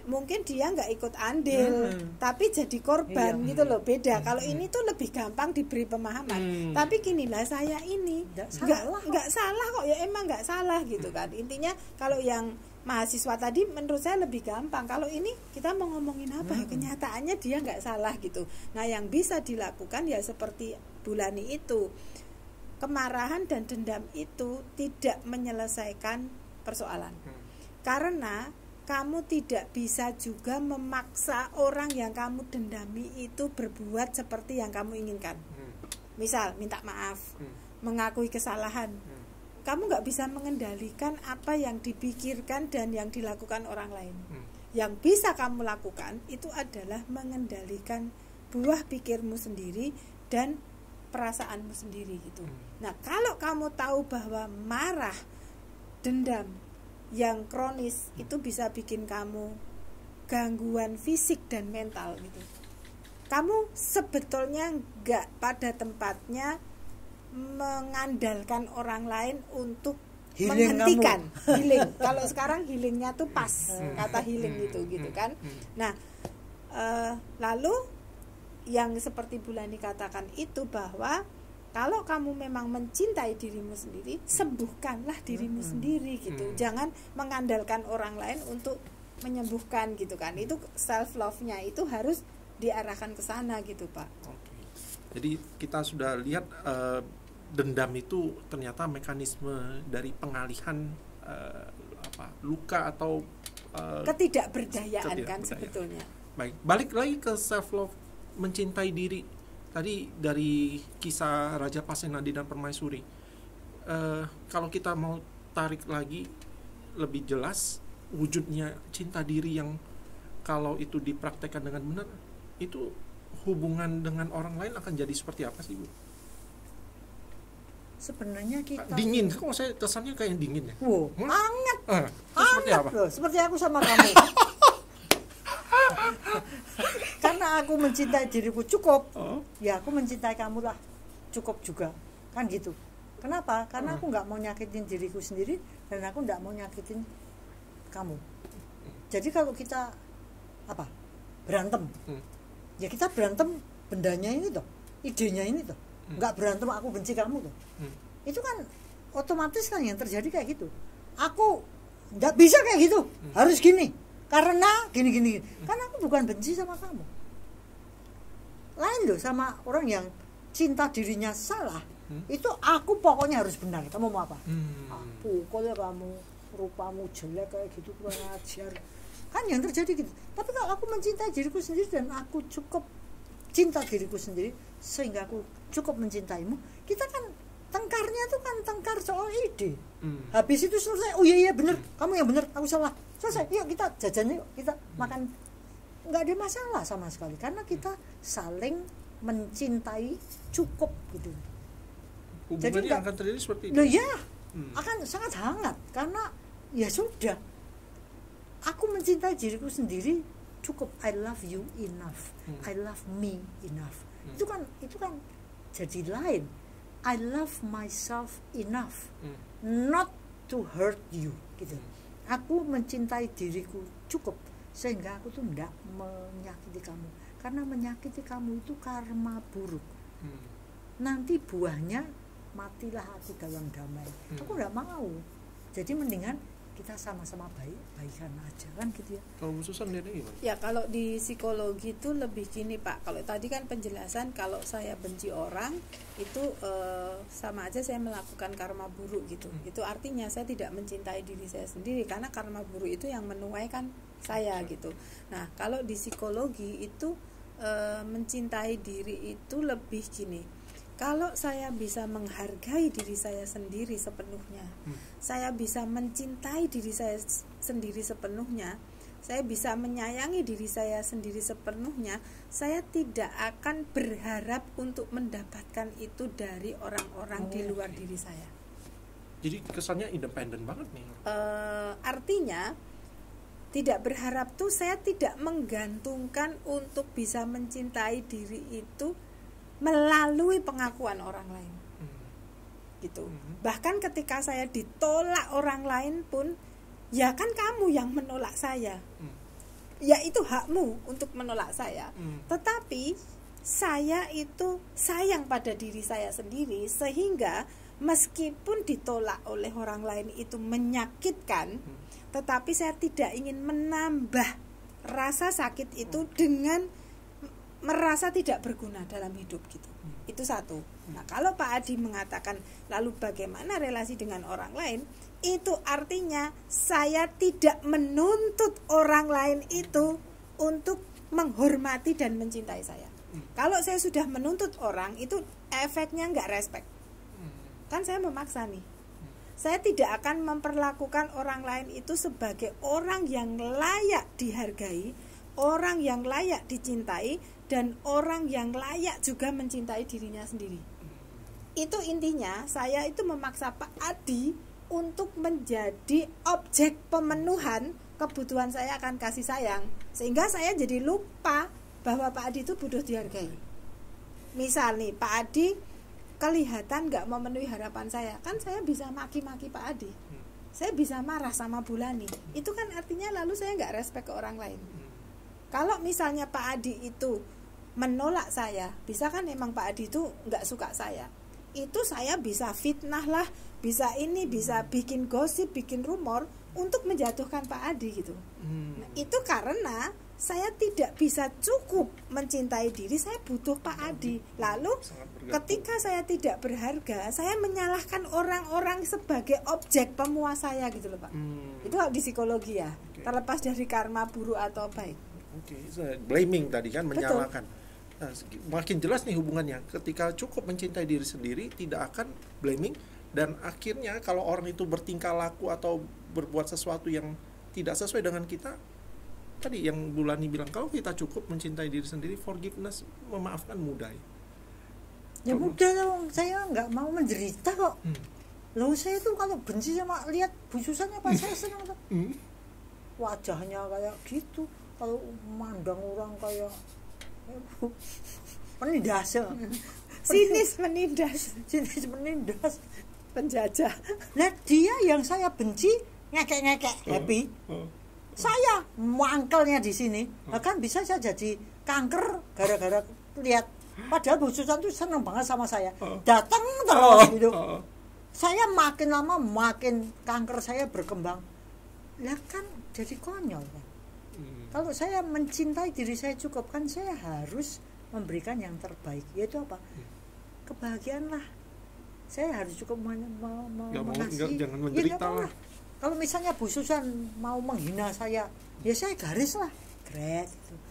mungkin dia nggak ikut andil, tapi jadi korban gitu loh, beda. Kalau ini tuh lebih gampang diberi pemahaman. Tapi gini lah, saya ini Nggak salah kok. nggak salah kok, ya emang nggak salah gitu kan. Intinya kalau yang mahasiswa tadi menurut saya lebih gampang. Kalau ini kita mau ngomongin apa ya, kenyataannya dia nggak salah gitu. Nah yang bisa dilakukan ya seperti Bulani itu, kemarahan dan dendam itu tidak menyelesaikan persoalan, karena kamu tidak bisa juga memaksa orang yang kamu dendami itu berbuat seperti yang kamu inginkan. Misal minta maaf, mengakui kesalahan. Kamu nggak bisa mengendalikan apa yang dipikirkan dan yang dilakukan orang lain. Yang bisa kamu lakukan itu adalah mengendalikan buah pikirmu sendiri dan perasaanmu sendiri gitu. Nah, kalau kamu tahu bahwa marah, dendam yang kronis itu bisa bikin kamu gangguan fisik dan mental gitu. Kamu sebetulnya nggak pada tempatnya mengandalkan orang lain untuk Healing menghentikan healing. Kalau sekarang healingnya tuh pas kata healing gitu kan. Nah, lalu yang seperti Bulani katakan itu bahwa kalau kamu memang mencintai dirimu sendiri, sembuhkanlah dirimu sendiri gitu. Jangan mengandalkan orang lain untuk menyembuhkan gitu kan. Itu self love-nya itu harus diarahkan ke sana gitu, Pak. Oke. Jadi kita sudah lihat dendam itu ternyata mekanisme dari pengalihan luka atau ketidakberdayaan kan sebetulnya. Baik, balik lagi ke self love, mencintai diri. Tadi dari kisah Raja Pasenadi dan Permaisuri. Kalau kita mau tarik lagi lebih jelas wujudnya cinta diri yang kalau itu dipraktekkan dengan benar, itu hubungan dengan orang lain akan jadi seperti apa sih, Bu? Sebenarnya kita dingin, kok saya kesannya kayak dingin ya? Wow, hangat. Seperti apa? Loh, seperti aku sama kamu. Karena aku mencintai diriku cukup, ya aku mencintai kamu lah cukup juga, kan gitu. Kenapa? Karena aku nggak mau nyakitin diriku sendiri dan aku nggak mau nyakitin kamu. Jadi kalau kita berantem, ya kita berantem bendanya ini toh, idenya ini toh. Nggak berantem aku benci kamu tuh. Itu kan otomatis kan yang terjadi kayak gitu. Aku nggak bisa kayak gitu, harus gini karena gini. Karena aku bukan benci sama kamu. Lain loh sama orang yang cinta dirinya salah. Itu aku pokoknya harus benar. Kamu mau apa? Pokoknya kamu rupamu jelek kayak gitu, kurang ajar. Kan yang terjadi gitu. Tapi kalau aku mencintai diriku sendiri dan aku cukup cinta diriku sendiri sehingga aku cukup mencintaimu, kita kan tengkarnya itu kan tengkar soal ide. Habis itu selesai, oh iya benar, kamu yang benar, aku salah, selesai, yuk kita jajan, yuk kita makan. Nggak ada masalah sama sekali karena kita saling mencintai cukup gitu. Hubungannya jadi akan terjadi seperti itu. Loh ya, akan sangat hangat karena ya sudah, aku mencintai diriku sendiri cukup. I love you enough, I love me enough. Itu kan jadi lain. I love myself enough, not to hurt you gitu. Aku mencintai diriku cukup sehingga aku tuh enggak menyakiti kamu. Karena menyakiti kamu itu karma buruk. Nanti buahnya matilah aku dalam damai. Aku enggak mau. Jadi mendingan kita sama-sama baikan aja kan gitu ya. Kalau Bu Susan lihatnya gimana? Ya kalau di psikologi itu lebih gini Pak. Kalau tadi kan penjelasan kalau saya benci orang itu sama aja saya melakukan karma buruk gitu. Itu artinya saya tidak mencintai diri saya sendiri karena karma buruk itu yang menuai kan saya gitu. Nah kalau di psikologi itu mencintai diri itu lebih gini. Kalau saya bisa menghargai diri saya sendiri sepenuhnya, saya bisa mencintai diri saya sendiri sepenuhnya, saya bisa menyayangi diri saya sendiri sepenuhnya, saya tidak akan berharap untuk mendapatkan itu dari orang-orang di luar diri saya. Jadi kesannya independen banget nih. Artinya tidak berharap tuh saya tidak menggantungkan untuk bisa mencintai diri itu melalui pengakuan orang lain gitu. Bahkan ketika saya ditolak orang lain pun ya kan kamu yang menolak saya, ya itu hakmu untuk menolak saya. Tetapi saya itu sayang pada diri saya sendiri sehingga meskipun ditolak oleh orang lain itu menyakitkan, tetapi saya tidak ingin menambah rasa sakit itu dengan merasa tidak berguna dalam hidup gitu. Itu satu. Nah, kalau Pak Adi mengatakan lalu bagaimana relasi dengan orang lain, itu artinya saya tidak menuntut orang lain itu untuk menghormati dan mencintai saya. Kalau saya sudah menuntut orang, itu efeknya nggak respect. Kan saya memaksa nih. Saya tidak akan memperlakukan orang lain itu sebagai orang yang layak dihargai, orang yang layak dicintai, dan orang yang layak juga mencintai dirinya sendiri. Itu intinya, saya itu memaksa Pak Adi untuk menjadi objek pemenuhan kebutuhan saya akan kasih sayang, sehingga saya jadi lupa bahwa Pak Adi itu butuh dihargai. Misal nih, Pak Adi kelihatan gak memenuhi harapan saya, kan saya bisa maki-maki Pak Adi, saya bisa marah sama Bulani, itu kan artinya lalu saya gak respect ke orang lain. Kalau misalnya Pak Adi itu menolak saya, bisa kan emang Pak Adi itu gak suka saya, itu saya bisa fitnah lah, bisa ini, bisa bikin gosip, bikin rumor untuk menjatuhkan Pak Adi gitu. Nah, itu karena saya tidak bisa cukup mencintai diri, saya butuh Pak Adi. Lalu ketika saya tidak berharga, saya menyalahkan orang-orang sebagai objek pemuas saya gitu loh Pak. Itu di psikologi ya, terlepas dari karma buruk atau baik. Blaming tadi kan, menyalahkan. Nah, makin jelas nih hubungannya. Ketika cukup mencintai diri sendiri, tidak akan blaming. Dan akhirnya kalau orang itu bertingkah laku atau berbuat sesuatu yang tidak sesuai dengan kita, tadi yang Bulani bilang, kalau kita cukup mencintai diri sendiri, forgiveness, memaafkan mudah. Ya mudah dong, saya nggak mau menderita kok. Loh, saya tuh kalau benci sama lihat Bu Susan apa saya senang tuh. Wajahnya kayak gitu, kalau mandang orang kayak penindas, sinis menindas, penjajah. Nah, dia yang saya benci ngekek happy. Saya mangkelnya di sini, bahkan bisa saya jadi kanker gara-gara lihat. Padahal Bu Susan tuh senang banget sama saya, datang terus gitu. Saya makin lama makin kanker saya berkembang. Lah kan jadi konyol kan. Kalau saya mencintai diri saya cukup, kan saya harus memberikan yang terbaik, yaitu apa? Kebahagiaan lah. Saya harus cukup mengasihi. Jangan menderita lah. Kalau misalnya Bu Susan mau menghina saya, ya saya garis lah, great gitu.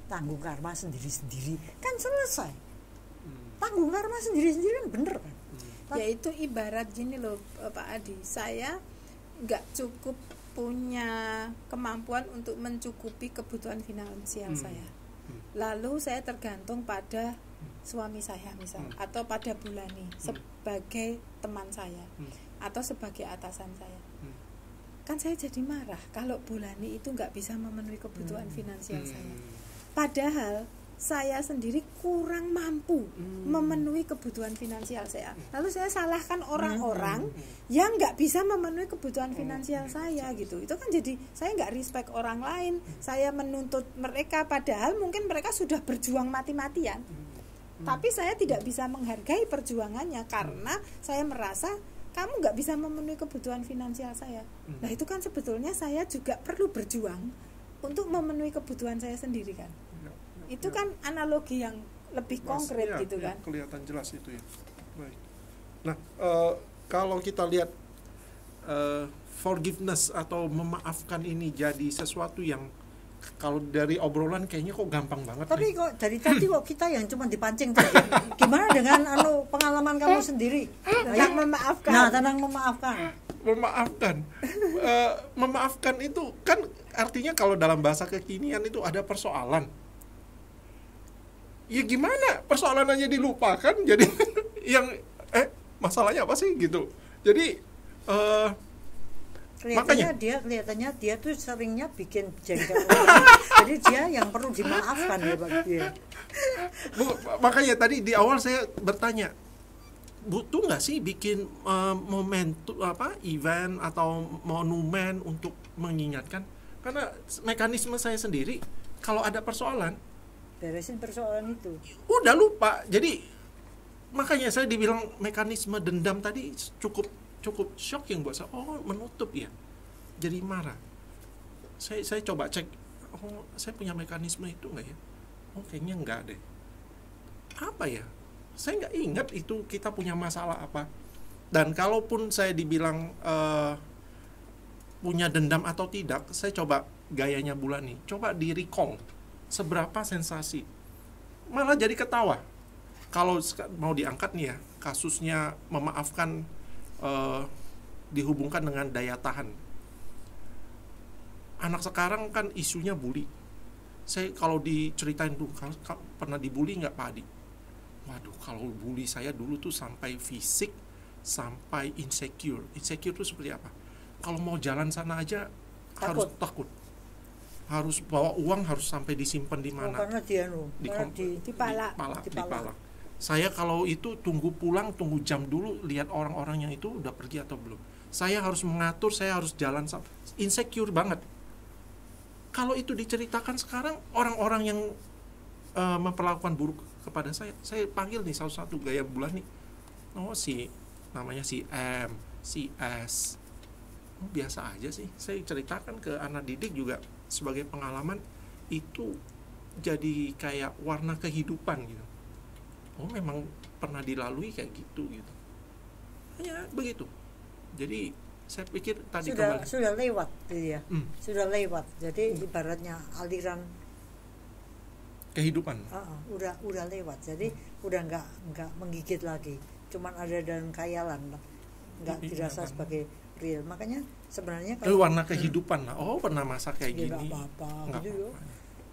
Tanggung karma sendiri-sendiri, kan selesai. Tanggung karma sendiri-sendiri kan bener kan? Ya itu ibarat gini loh Pak Adi, saya nggak cukup punya kemampuan untuk mencukupi kebutuhan finansial saya. Lalu saya tergantung pada suami saya misal, atau pada Bulani sebagai teman saya, atau sebagai atasan saya. Kan saya jadi marah kalau Bulani itu nggak bisa memenuhi kebutuhan finansial saya. Padahal saya sendiri kurang mampu memenuhi kebutuhan finansial saya. Lalu saya salahkan orang-orang yang nggak bisa memenuhi kebutuhan finansial saya gitu. Itu kan jadi saya nggak respect orang lain. Saya menuntut mereka, padahal mungkin mereka sudah berjuang mati-matian. Tapi saya tidak bisa menghargai perjuangannya karena saya merasa kamu nggak bisa memenuhi kebutuhan finansial saya. Nah itu kan sebetulnya saya juga perlu berjuang untuk memenuhi kebutuhan saya sendiri kan. Itu kan analogi yang lebih konkret gitu kan. Kelihatan jelas itu ya. Baik. Nah, kalau kita lihat forgiveness atau memaafkan ini jadi sesuatu yang kalau dari obrolan kayaknya kok gampang banget. Tapi kok dari tadi kok kita yang cuma dipancing tadi. Gimana dengan pengalaman kamu sendiri tentang memaafkan? Nah, tentang memaafkan. Memaafkan itu kan artinya kalau dalam bahasa kekinian itu ada persoalan. Ya gimana? Persoalan aja dilupakan, jadi yang masalahnya apa sih gitu. Jadi kelihatannya dia tuh seringnya bikin jengkel. Jadi dia yang perlu dimaafkan ya Pak dia. Makanya tadi di awal saya bertanya, butuh nggak sih bikin momentum event atau monumen untuk mengingatkan? Karena mekanisme saya sendiri kalau ada persoalan beresin persoalan itu udah lupa. Jadi makanya saya dibilang mekanisme dendam tadi cukup shocking buat saya. Oh, menutup ya. jadi marah. Saya coba cek, oh saya punya mekanisme itu nggak ya? Oh kayaknya nggak deh. Apa ya? Saya nggak ingat itu kita punya masalah apa. Dan kalaupun saya dibilang punya dendam atau tidak, saya coba gayanya Bulan nih, coba di recall seberapa sensasi, malah jadi ketawa. Kalau mau diangkat nih ya, kasusnya memaafkan dihubungkan dengan daya tahan. Anak sekarang kan isunya bully. Saya kalau diceritain tuh, pernah dibully nggak Pak Adi? Waduh, kalau bully saya dulu tuh sampai fisik, sampai insecure. Insecure tuh seperti apa? Kalau mau jalan sana aja harus takut. Harus bawa uang, harus sampai disimpan di mana? Karena dia dipalak. Saya kalau itu tunggu pulang, tunggu jam dulu, lihat orang-orang yang itu udah pergi atau belum. Saya harus mengatur, saya harus jalan, insecure banget. Kalau itu diceritakan sekarang, orang-orang yang memperlakukan buruk kepada saya panggil nih satu-satu gaya Bulan nih. Oh namanya si M, si S. Oh, biasa aja sih. Saya ceritakan ke anak didik juga sebagai pengalaman, itu jadi kayak warna kehidupan gitu. Oh memang pernah dilalui kayak gitu. Hanya begitu. Jadi saya pikir tadi sudah lewat gitu ya. Sudah lewat. Jadi ibaratnya aliran kehidupan. Udah lewat. Jadi udah nggak menggigit lagi. Cuman ada dalam khayalan, nggak dirasa sebagai real. Makanya sebenarnya warna kehidupan lah. Oh pernah masa kayak gini. Nggak apa-apa. Gitu.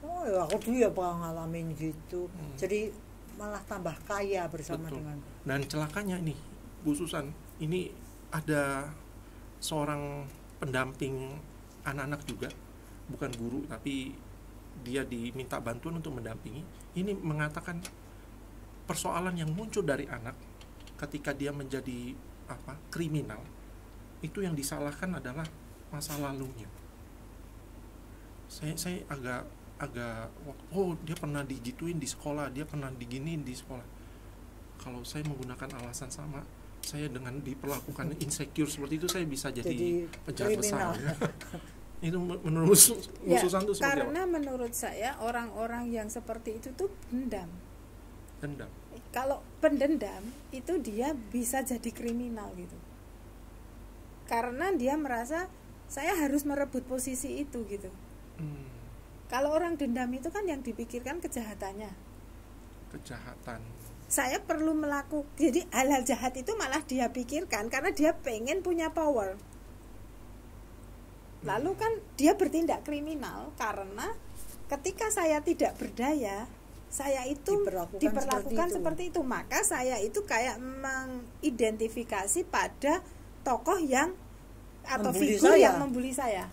Oh ya aku dulu ya ngalamin gitu. Jadi malah tambah kaya bersama. Betul. Dengan. Dan celakanya nih Bu Susan, ini ada seorang pendamping anak-anak juga, bukan guru tapi dia diminta bantuan untuk mendampingi. Ini mengatakan persoalan yang muncul dari anak ketika dia menjadi kriminal, itu yang disalahkan adalah masa lalunya. Saya agak dia pernah digituin di sekolah, dia pernah diginiin di sekolah. Kalau saya menggunakan alasan sama, saya dengan diperlakukan insecure seperti itu, saya bisa jadi penjahat besar. Itu menurut Susan itu seperti karena apa? Menurut saya orang-orang yang seperti itu tuh dendam. Kalau pendendam itu dia bisa jadi kriminal gitu. Karena dia merasa saya harus merebut posisi itu gitu. Kalau orang dendam itu kan yang dipikirkan kejahatannya. Saya perlu melakukan, jadi hal-hal jahat itu malah dia pikirkan karena dia pengen punya power. Lalu kan dia bertindak kriminal karena ketika saya tidak berdaya, saya itu diperlakukan seperti itu. Maka saya itu kayak mengidentifikasi pada tokoh yang atau figur yang membuli saya.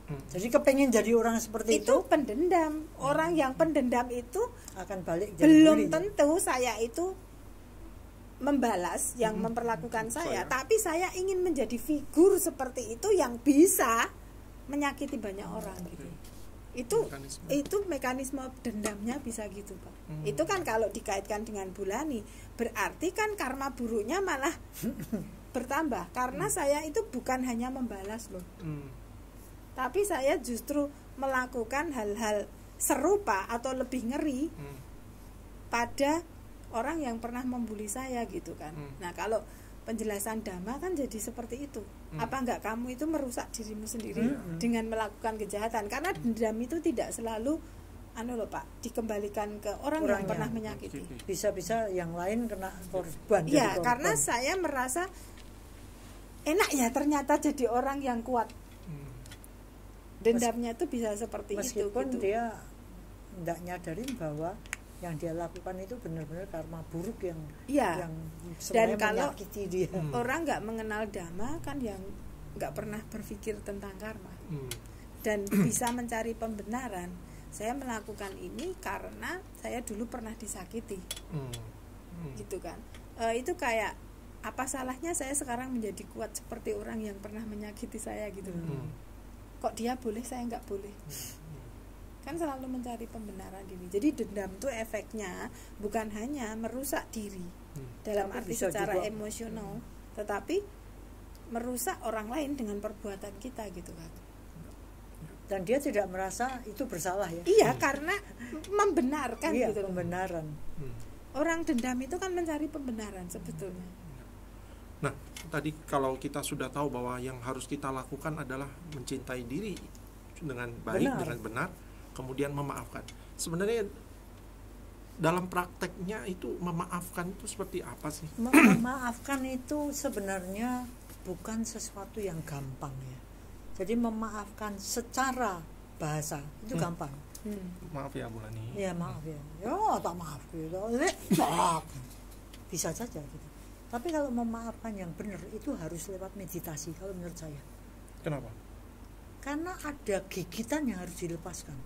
Jadi kepengen jadi orang seperti itu pendendam. Orang yang pendendam itu akan balik jadi belum tentu saya itu membalas yang memperlakukan saya, tapi saya ingin menjadi figur seperti itu yang bisa menyakiti banyak orang gitu. Itu mekanisme dendamnya bisa gitu, Pak. Itu kan kalau dikaitkan dengan Bulani, berarti kan karma buruknya malah bertambah karena saya itu bukan hanya membalas loh. Tapi saya justru melakukan hal-hal serupa atau lebih ngeri pada orang yang pernah membuli saya gitu kan. Nah kalau penjelasan Dhamma kan jadi seperti itu. Apa enggak kamu itu merusak dirimu sendiri dengan melakukan kejahatan? Karena dendam itu tidak selalu Pak, dikembalikan ke orang yang pernah menyakiti. Bisa-bisa yang lain kena korban. Iya, karena saya merasa enak ya ternyata jadi orang yang kuat. Dendamnya itu bisa seperti meskipun itu gitu. Dia tidak nyadarin bahwa yang dia lakukan itu benar-benar karma buruk yang dan kalau menyakiti dia. Orang nggak mengenal Dhamma kan yang nggak pernah berpikir tentang karma dan bisa mencari pembenaran. Saya melakukan ini karena saya dulu pernah disakiti, gitu kan. Itu kayak apa salahnya saya sekarang menjadi kuat seperti orang yang pernah menyakiti saya gitu. Kok dia boleh saya nggak boleh? Kan selalu mencari pembenaran diri. Jadi dendam itu efeknya bukan hanya merusak diri dalam arti secara emosional, tetapi merusak orang lain dengan perbuatan kita gitu kan. Dan dia tidak merasa itu bersalah ya. Iya, karena membenarkan Iya, gitu loh. pembenaran. Orang dendam itu kan mencari pembenaran sebetulnya. Nah, tadi kalau kita sudah tahu bahwa yang harus kita lakukan adalah mencintai diri dengan baik, Benar. dengan benar, kemudian memaafkan. Sebenarnya dalam prakteknya itu memaafkan itu seperti apa sih? Memaafkan itu sebenarnya bukan sesuatu yang gampang ya. Jadi memaafkan secara bahasa itu gampang. Maaf ya Bu Lani. Ya maaf ya. Ya tak maaf gitu. Maaf. Bisa saja gitu. Tapi kalau memaafkan yang benar itu harus lewat meditasi kalau menurut saya. Kenapa? Karena ada gigitan yang harus dilepaskan.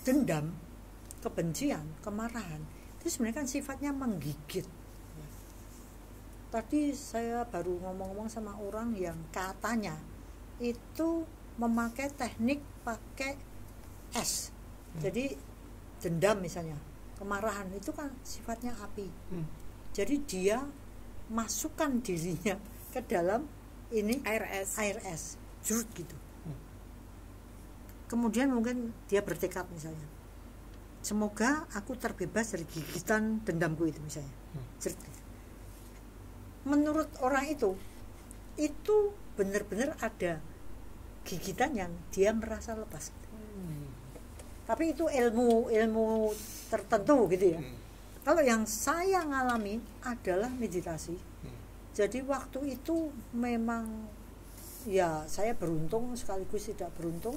Dendam, kebencian, kemarahan itu sebenarnya kan sifatnya menggigit. Tadi saya baru ngomong-ngomong sama orang yang katanya itu memakai teknik pakai es. Jadi dendam misalnya, kemarahan itu kan sifatnya api. Jadi dia masukkan dirinya ke dalam ini Air es. jurut gitu. Kemudian mungkin dia bertekad misalnya, semoga aku terbebas dari gigitan dendamku itu misalnya. Jurut gitu. Menurut orang itu benar-benar ada gigitan yang dia merasa lepas. Tapi itu ilmu tertentu gitu ya. Kalau yang saya ngalami adalah meditasi. Jadi waktu itu memang ya saya beruntung sekaligus tidak beruntung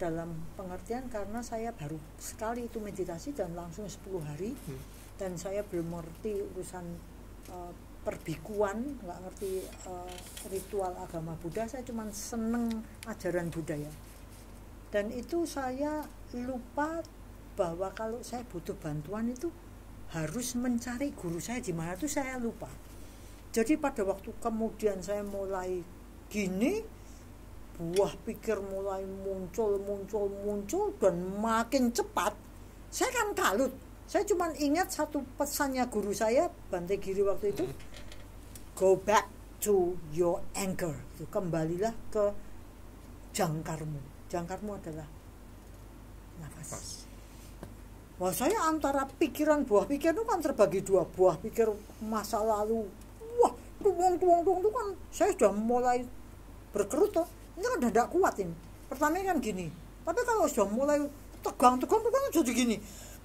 dalam pengertian karena saya baru sekali itu meditasi dan langsung 10 hari dan saya belum mengerti urusan perbikuan, nggak ngerti ritual agama Buddha. Saya cuma seneng ajaran budaya dan itu saya lupa bahwa kalau saya butuh bantuan itu harus mencari guru saya di mana, tuh saya lupa. Jadi pada waktu kemudian saya mulai gini, buah pikir mulai muncul dan makin cepat. Saya kan kalut. Saya cuma ingat satu pesannya guru saya Bante Giri waktu itu, go back to your anchor. Kembalilah ke jangkarmu. Jangkarmu adalah nafas. Wah, saya antara pikiran, buah pikir itu kan terbagi dua. Buah pikir masa lalu, wah tuang itu kan saya sudah mulai berkerut toh. Ini kan udah tidak kuat ini. Pertamanya kan gini, tapi kalau sudah mulai tegang jadi gini,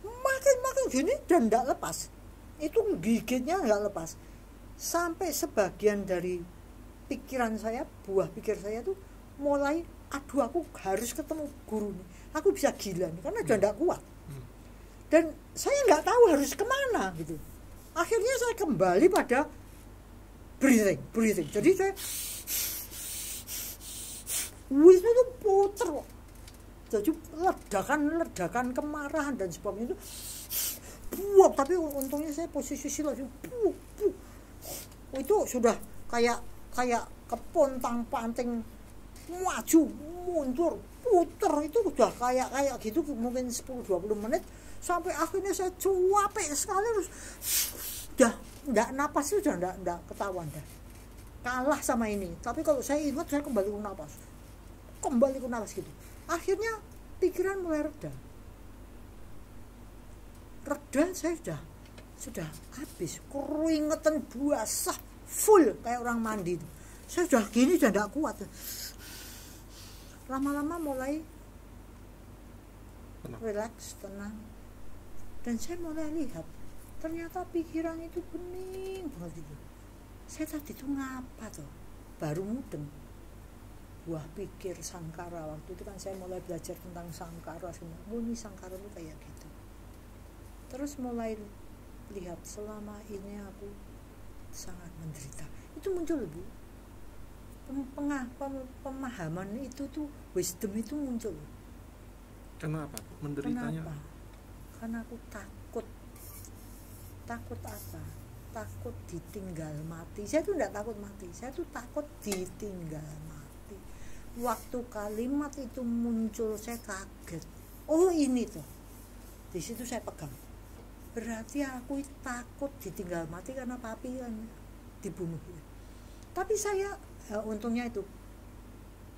makin gini dan tidak lepas. Itu gigitnya nggak lepas. Sampai sebagian dari pikiran saya, buah pikir saya tuh mulai, aduh aku harus ketemu guru nih. Aku bisa gila nih karena sudah tidak kuat. Dan saya nggak tahu harus kemana gitu. Akhirnya saya kembali pada breathing. Jadi saya itu tuh puter. Jadi ledakan kemarahan dan sebagainya itu buap. Tapi untungnya saya posisi lagi itu sudah kayak kepontang panting maju mundur puter. Itu udah kayak gitu mungkin 10-20 menit sampai akhirnya saya capek sekali, terus udah enggak napas, sudah enggak ketahuan dah. Kalah sama ini. Tapi kalau saya ingat saya kembali ke napas gitu. Akhirnya pikiran mulai reda, saya sudah habis, keringetan basah full kayak orang mandi. Saya sudah gini sudah enggak kuat. Lama-lama mulai relax, tenang. Dan saya mulai lihat ternyata pikiran itu bening banget gitu. Saya tadi itu ngapa tuh? Baru mudeng. Buah pikir sangkara. Waktu itu kan saya mulai belajar tentang sangkara. Ini sangkara itu kayak gitu. Terus mulai lihat selama ini aku sangat menderita. Itu muncul Bu. Pemahaman itu tuh, wisdom itu muncul. Kenapa? Menderitanya? Kenapa? Karena aku takut. Takut apa? Takut ditinggal mati. Saya tuh enggak takut mati. Saya tuh takut ditinggal mati. Waktu kalimat itu muncul saya kaget. Oh ini tuh. Di situ saya pegang. berarti aku takut ditinggal mati karena papi kan dibunuh. Tapi saya untungnya itu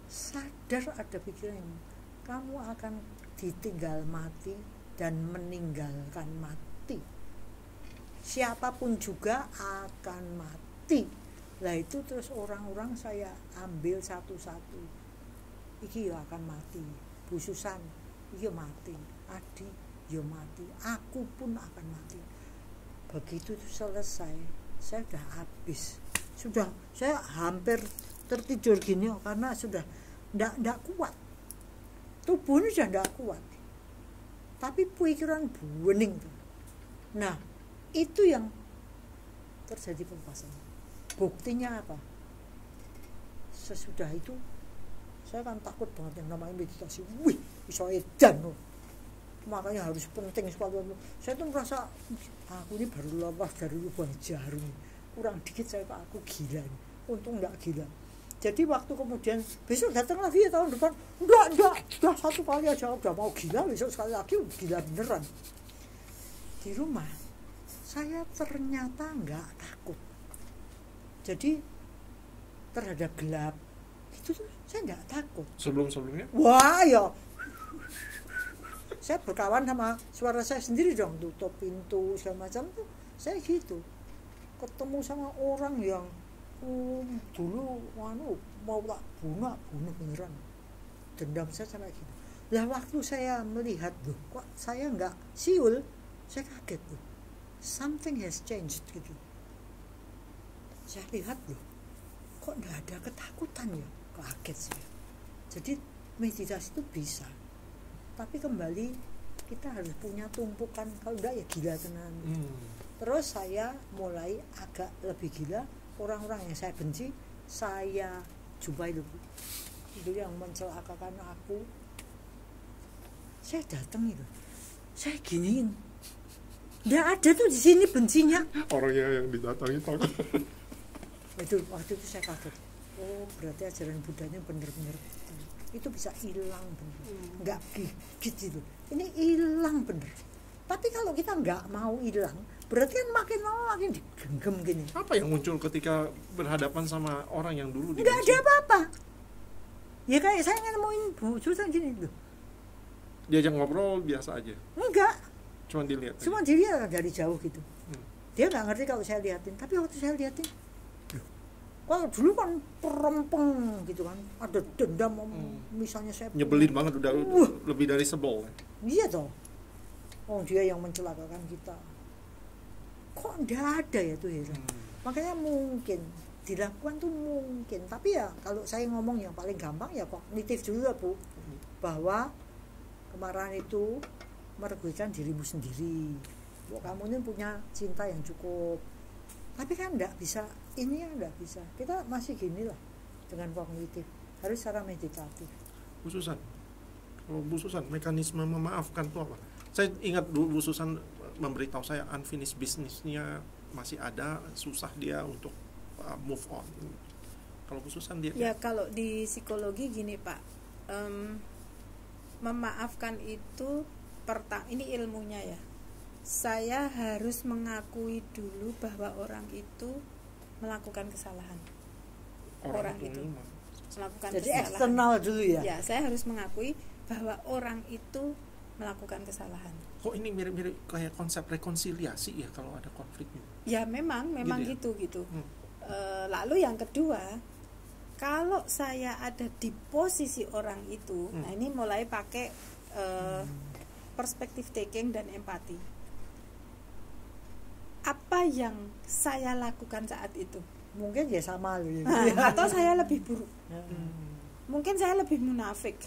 sadar ada pikiran ini, kamu akan ditinggal mati dan meninggalkan mati, siapapun juga akan mati. Lah itu terus orang-orang saya ambil satu-satu, iki ya akan mati, Bu Susan iya mati, Adi ya mati, aku pun akan mati. Begitu itu selesai, saya sudah habis, saya hampir tertidur gini karena sudah ndak kuat, tubuhnya sudah ndak kuat, tapi pikiran bening. Nah itu yang terjadi pelepasan. Buktinya apa? Sesudah itu saya kan takut banget yang namanya meditasi. Wih, bisa edan loh. Makanya harus penting sekali. Saya tuh merasa aku ini baru lepas dari lubang jarum. Kurang dikit saya aku gila nih. Untung enggak gila. Jadi waktu kemudian besok datang lagi ya tahun depan. Enggak. Udah satu kali aja udah mau gila, besok sekali lagi gila beneran. Di rumah saya ternyata enggak takut. Jadi terhadap gelap itu tuh saya enggak takut. Sebelumnya? Wah ya, saya berkawan sama suara saya sendiri dong, tutup pintu segala macam tuh saya gitu. Ketemu sama orang yang dulu mau tak bunuh beneran, dendam saya sampai gitu. Lah waktu saya melihat loh, kok saya enggak siul, saya kaget loh, something has changed gitu. Saya lihat loh, kok enggak ada ketakutan ya, kaget saya. Jadi meditasi itu bisa, tapi kembali kita harus punya tumpukan, kalau enggak ya gila tenan. Terus saya mulai agak lebih gila, orang-orang yang saya benci saya jumpai dulu. Itu yang mencelakakan aku, saya datang itu, saya giniin, enggak ada tuh di sini bencinya. Orangnya yang didatangi takut. Itu waktu itu saya kaget. Oh berarti ajaran Budanya benar-benar itu bisa hilang benar, nggak gigit itu. Ini hilang benar. Tapi kalau kita nggak mau hilang, berarti kan makin lama makin digenggam gini. Apa yang muncul ketika berhadapan sama orang yang dulu nggak ada apa-apa. Ya kayak saya nemuin Bu Susan gini loh. Diajak ngobrol biasa aja. Enggak. Cuma dilihat. Cuma dilihat dari jauh gitu. Dia nggak ngerti kalau saya liatin. Tapi waktu saya liatin, kalau dulu kan perempeng gitu kan, ada dendam, misalnya saya nyebelin banget, udah lebih dari sebel. Iya toh, oh dia yang mencelakakan kita, kok enggak ada ya tuh heran. Makanya mungkin dilakukan tuh mungkin, tapi ya kalau saya ngomong yang paling gampang ya kognitif dulu ya Bu, bahwa kemarahan itu merugikan dirimu sendiri. Kamu ini punya cinta yang cukup. Tapi kan enggak bisa, ini yang enggak bisa. Kita masih gini lah dengan kognitif, harus secara meditatif. Bu Susan, kalau Bu Susan mekanisme memaafkan itu apa? Saya ingat dulu Bu Susan memberitahu saya unfinished business-nya masih ada, susah dia untuk move on. Kalau Bu Susan dia ya kalau di psikologi gini Pak, memaafkan itu ini ilmunya ya. Saya harus mengakui dulu bahwa orang itu melakukan kesalahan. Orang itu melakukan jadi kesalahan. Eksternal dulu ya. Ya, saya harus mengakui bahwa orang itu melakukan kesalahan. Kok ini mirip-mirip kayak konsep rekonsiliasi ya kalau ada konflik? Ya memang gitu. Lalu yang kedua, kalau saya ada di posisi orang itu, nah ini mulai pakai perspektif taking dan empati. Apa yang saya lakukan saat itu? Mungkin ya sama loh. Atau saya lebih buruk. Mungkin saya lebih munafik.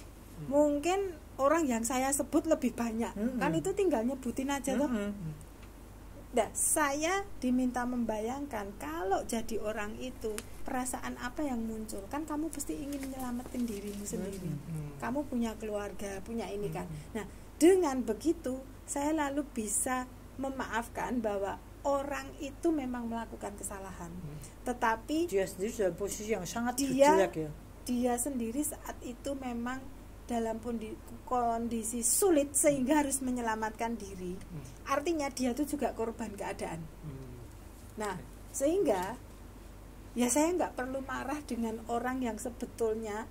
Mungkin orang yang saya sebut lebih banyak. Kan itu tinggal nyebutin aja toh. Nah, saya diminta membayangkan kalau jadi orang itu, perasaan apa yang muncul? Kan kamu pasti ingin menyelamatin dirimu sendiri. Kamu punya keluarga, punya ini kan. Nah, dengan begitu saya lalu bisa memaafkan bahwa orang itu memang melakukan kesalahan, tetapi dia sendiri dalam posisi yang sangat jelek ya. Dia sendiri saat itu memang dalam kondisi sulit sehingga harus menyelamatkan diri, artinya dia itu juga korban keadaan. Nah, sehingga ya saya nggak perlu marah dengan orang yang sebetulnya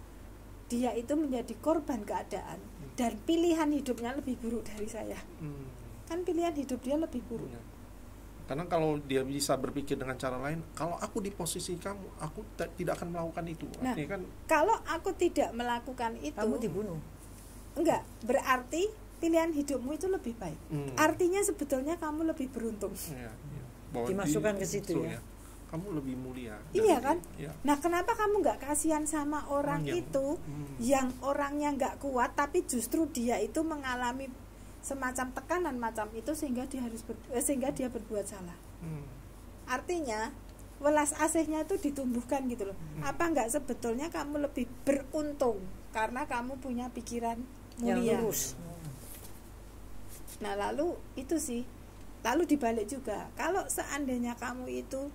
dia itu menjadi korban keadaan dan pilihan hidupnya lebih buruk dari saya. Kan pilihan hidup dia lebih buruk. Karena kalau dia bisa berpikir dengan cara lain, kalau aku di posisi kamu, aku tidak akan melakukan itu. Nah, kan, kalau aku tidak melakukan itu, kamu dibunuh. Enggak, berarti pilihan hidupmu itu lebih baik. Artinya sebetulnya kamu lebih beruntung. Ya. Dimasukkan ke situ ya. Kamu lebih mulia. Iya kan? Ya. Nah, kenapa kamu nggak kasihan sama orang itu yang orangnya nggak kuat, tapi justru dia itu mengalami semacam tekanan macam itu sehingga dia berbuat salah. Artinya welas asihnya itu ditumbuhkan gitu loh. Apa nggak sebetulnya kamu lebih beruntung karena kamu punya pikiran mulia. Yang lurus. Nah, lalu itu sih. Lalu dibalik juga, kalau seandainya kamu itu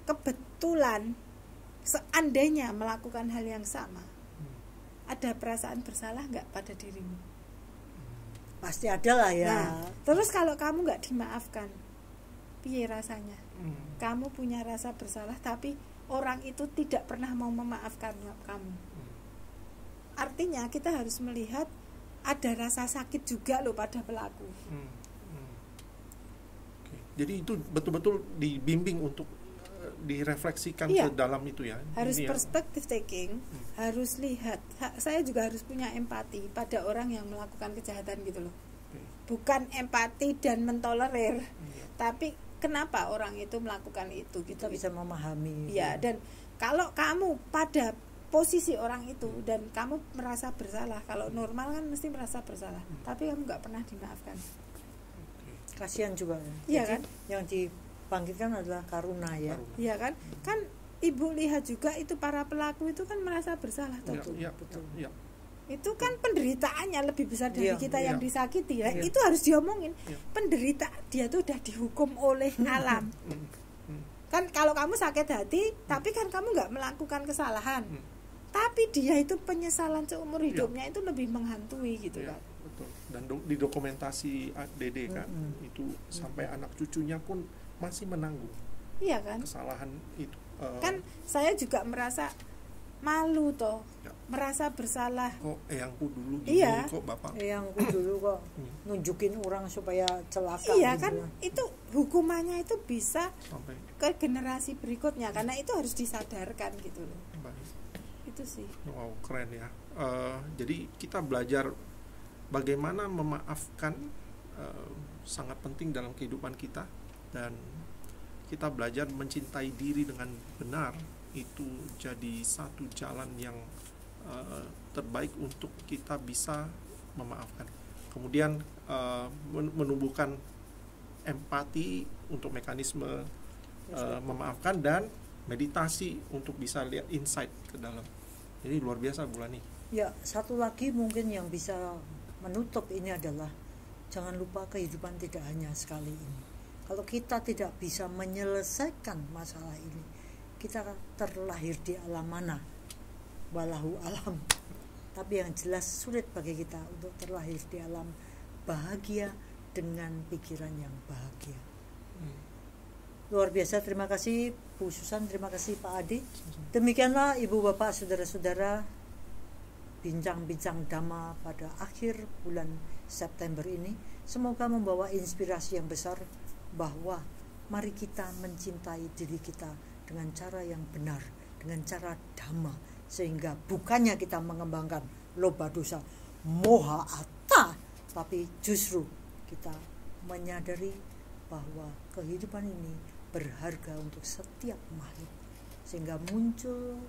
kebetulan seandainya melakukan hal yang sama, ada perasaan bersalah nggak pada dirimu? Pasti ada lah ya. Nah, terus kalau kamu nggak dimaafkan, piye rasanya? Kamu punya rasa bersalah, tapi orang itu tidak pernah mau memaafkan kamu. Artinya kita harus melihat ada rasa sakit juga loh pada pelaku. Jadi itu betul-betul dibimbing untuk direfleksikan ke dalam itu ya. Harus ini perspektif taking, harus lihat. Saya juga harus punya empati pada orang yang melakukan kejahatan gitu loh. Bukan empati dan mentolerir, tapi kenapa orang itu melakukan itu gitu. Kita bisa memahami. Ya, dan kalau kamu pada posisi orang itu dan kamu merasa bersalah, kalau normal kan mesti merasa bersalah, tapi kamu nggak pernah dimaafkan. Kasihan juga. Iya kan? Yang dibangkitkan adalah karuna ya. Iya kan? Kan Ibu lihat juga itu para pelaku itu kan merasa bersalah. Betul. Itu kan penderitaannya lebih besar dari kita yang disakiti ya. Iya. Itu harus diomongin. Penderita dia tuh udah dihukum oleh alam. Kan kalau kamu sakit hati, tapi kan kamu nggak melakukan kesalahan. Tapi dia itu penyesalan seumur hidupnya itu lebih menghantui gitu kan. Betul. Dan di dokumentasi Dede kan itu sampai anak cucunya pun masih menanggung. Iya kan? Kesalahan itu. Kan saya juga merasa malu toh, merasa bersalah. Kok eyangku dulu gini, kok bapak? Eyangku dulu kok nunjukin orang supaya celaka. Iya gitu. kan, itu hukumannya itu bisa Sampai ke generasi berikutnya karena itu harus disadarkan gitu loh. baik. Itu sih. Wow, keren ya. Jadi kita belajar bagaimana memaafkan sangat penting dalam kehidupan kita, dan kita belajar mencintai diri dengan benar, itu jadi satu jalan yang terbaik untuk kita bisa memaafkan. Kemudian menumbuhkan empati untuk mekanisme memaafkan, dan meditasi untuk bisa lihat insight ke dalam. Jadi luar biasa Bu Lani. Ya, satu lagi mungkin yang bisa menutup ini adalah jangan lupa kehidupan tidak hanya sekali ini. Kalau kita tidak bisa menyelesaikan masalah ini, kita terlahir di alam mana? Walahu alam. Tapi yang jelas sulit bagi kita untuk terlahir di alam bahagia dengan pikiran yang bahagia. Luar biasa, terima kasih Bu Susan, terima kasih Pak Adi. Demikianlah Ibu Bapak Saudara-saudara, bincang-bincang Dhamma pada akhir bulan September ini. Semoga membawa inspirasi yang besar bahwa mari kita mencintai diri kita dengan cara yang benar, dengan cara Dhamma, sehingga bukannya kita mengembangkan loba dosa moha atta, tapi justru kita menyadari bahwa kehidupan ini berharga untuk setiap makhluk, sehingga muncul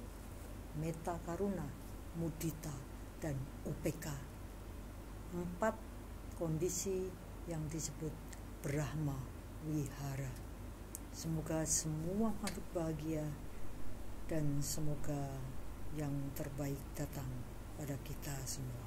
metta karuna, mudita, dan upeka. 4 kondisi yang disebut Brahma Wihara. Semoga semua makhluk bahagia, dan semoga yang terbaik datang pada kita semua.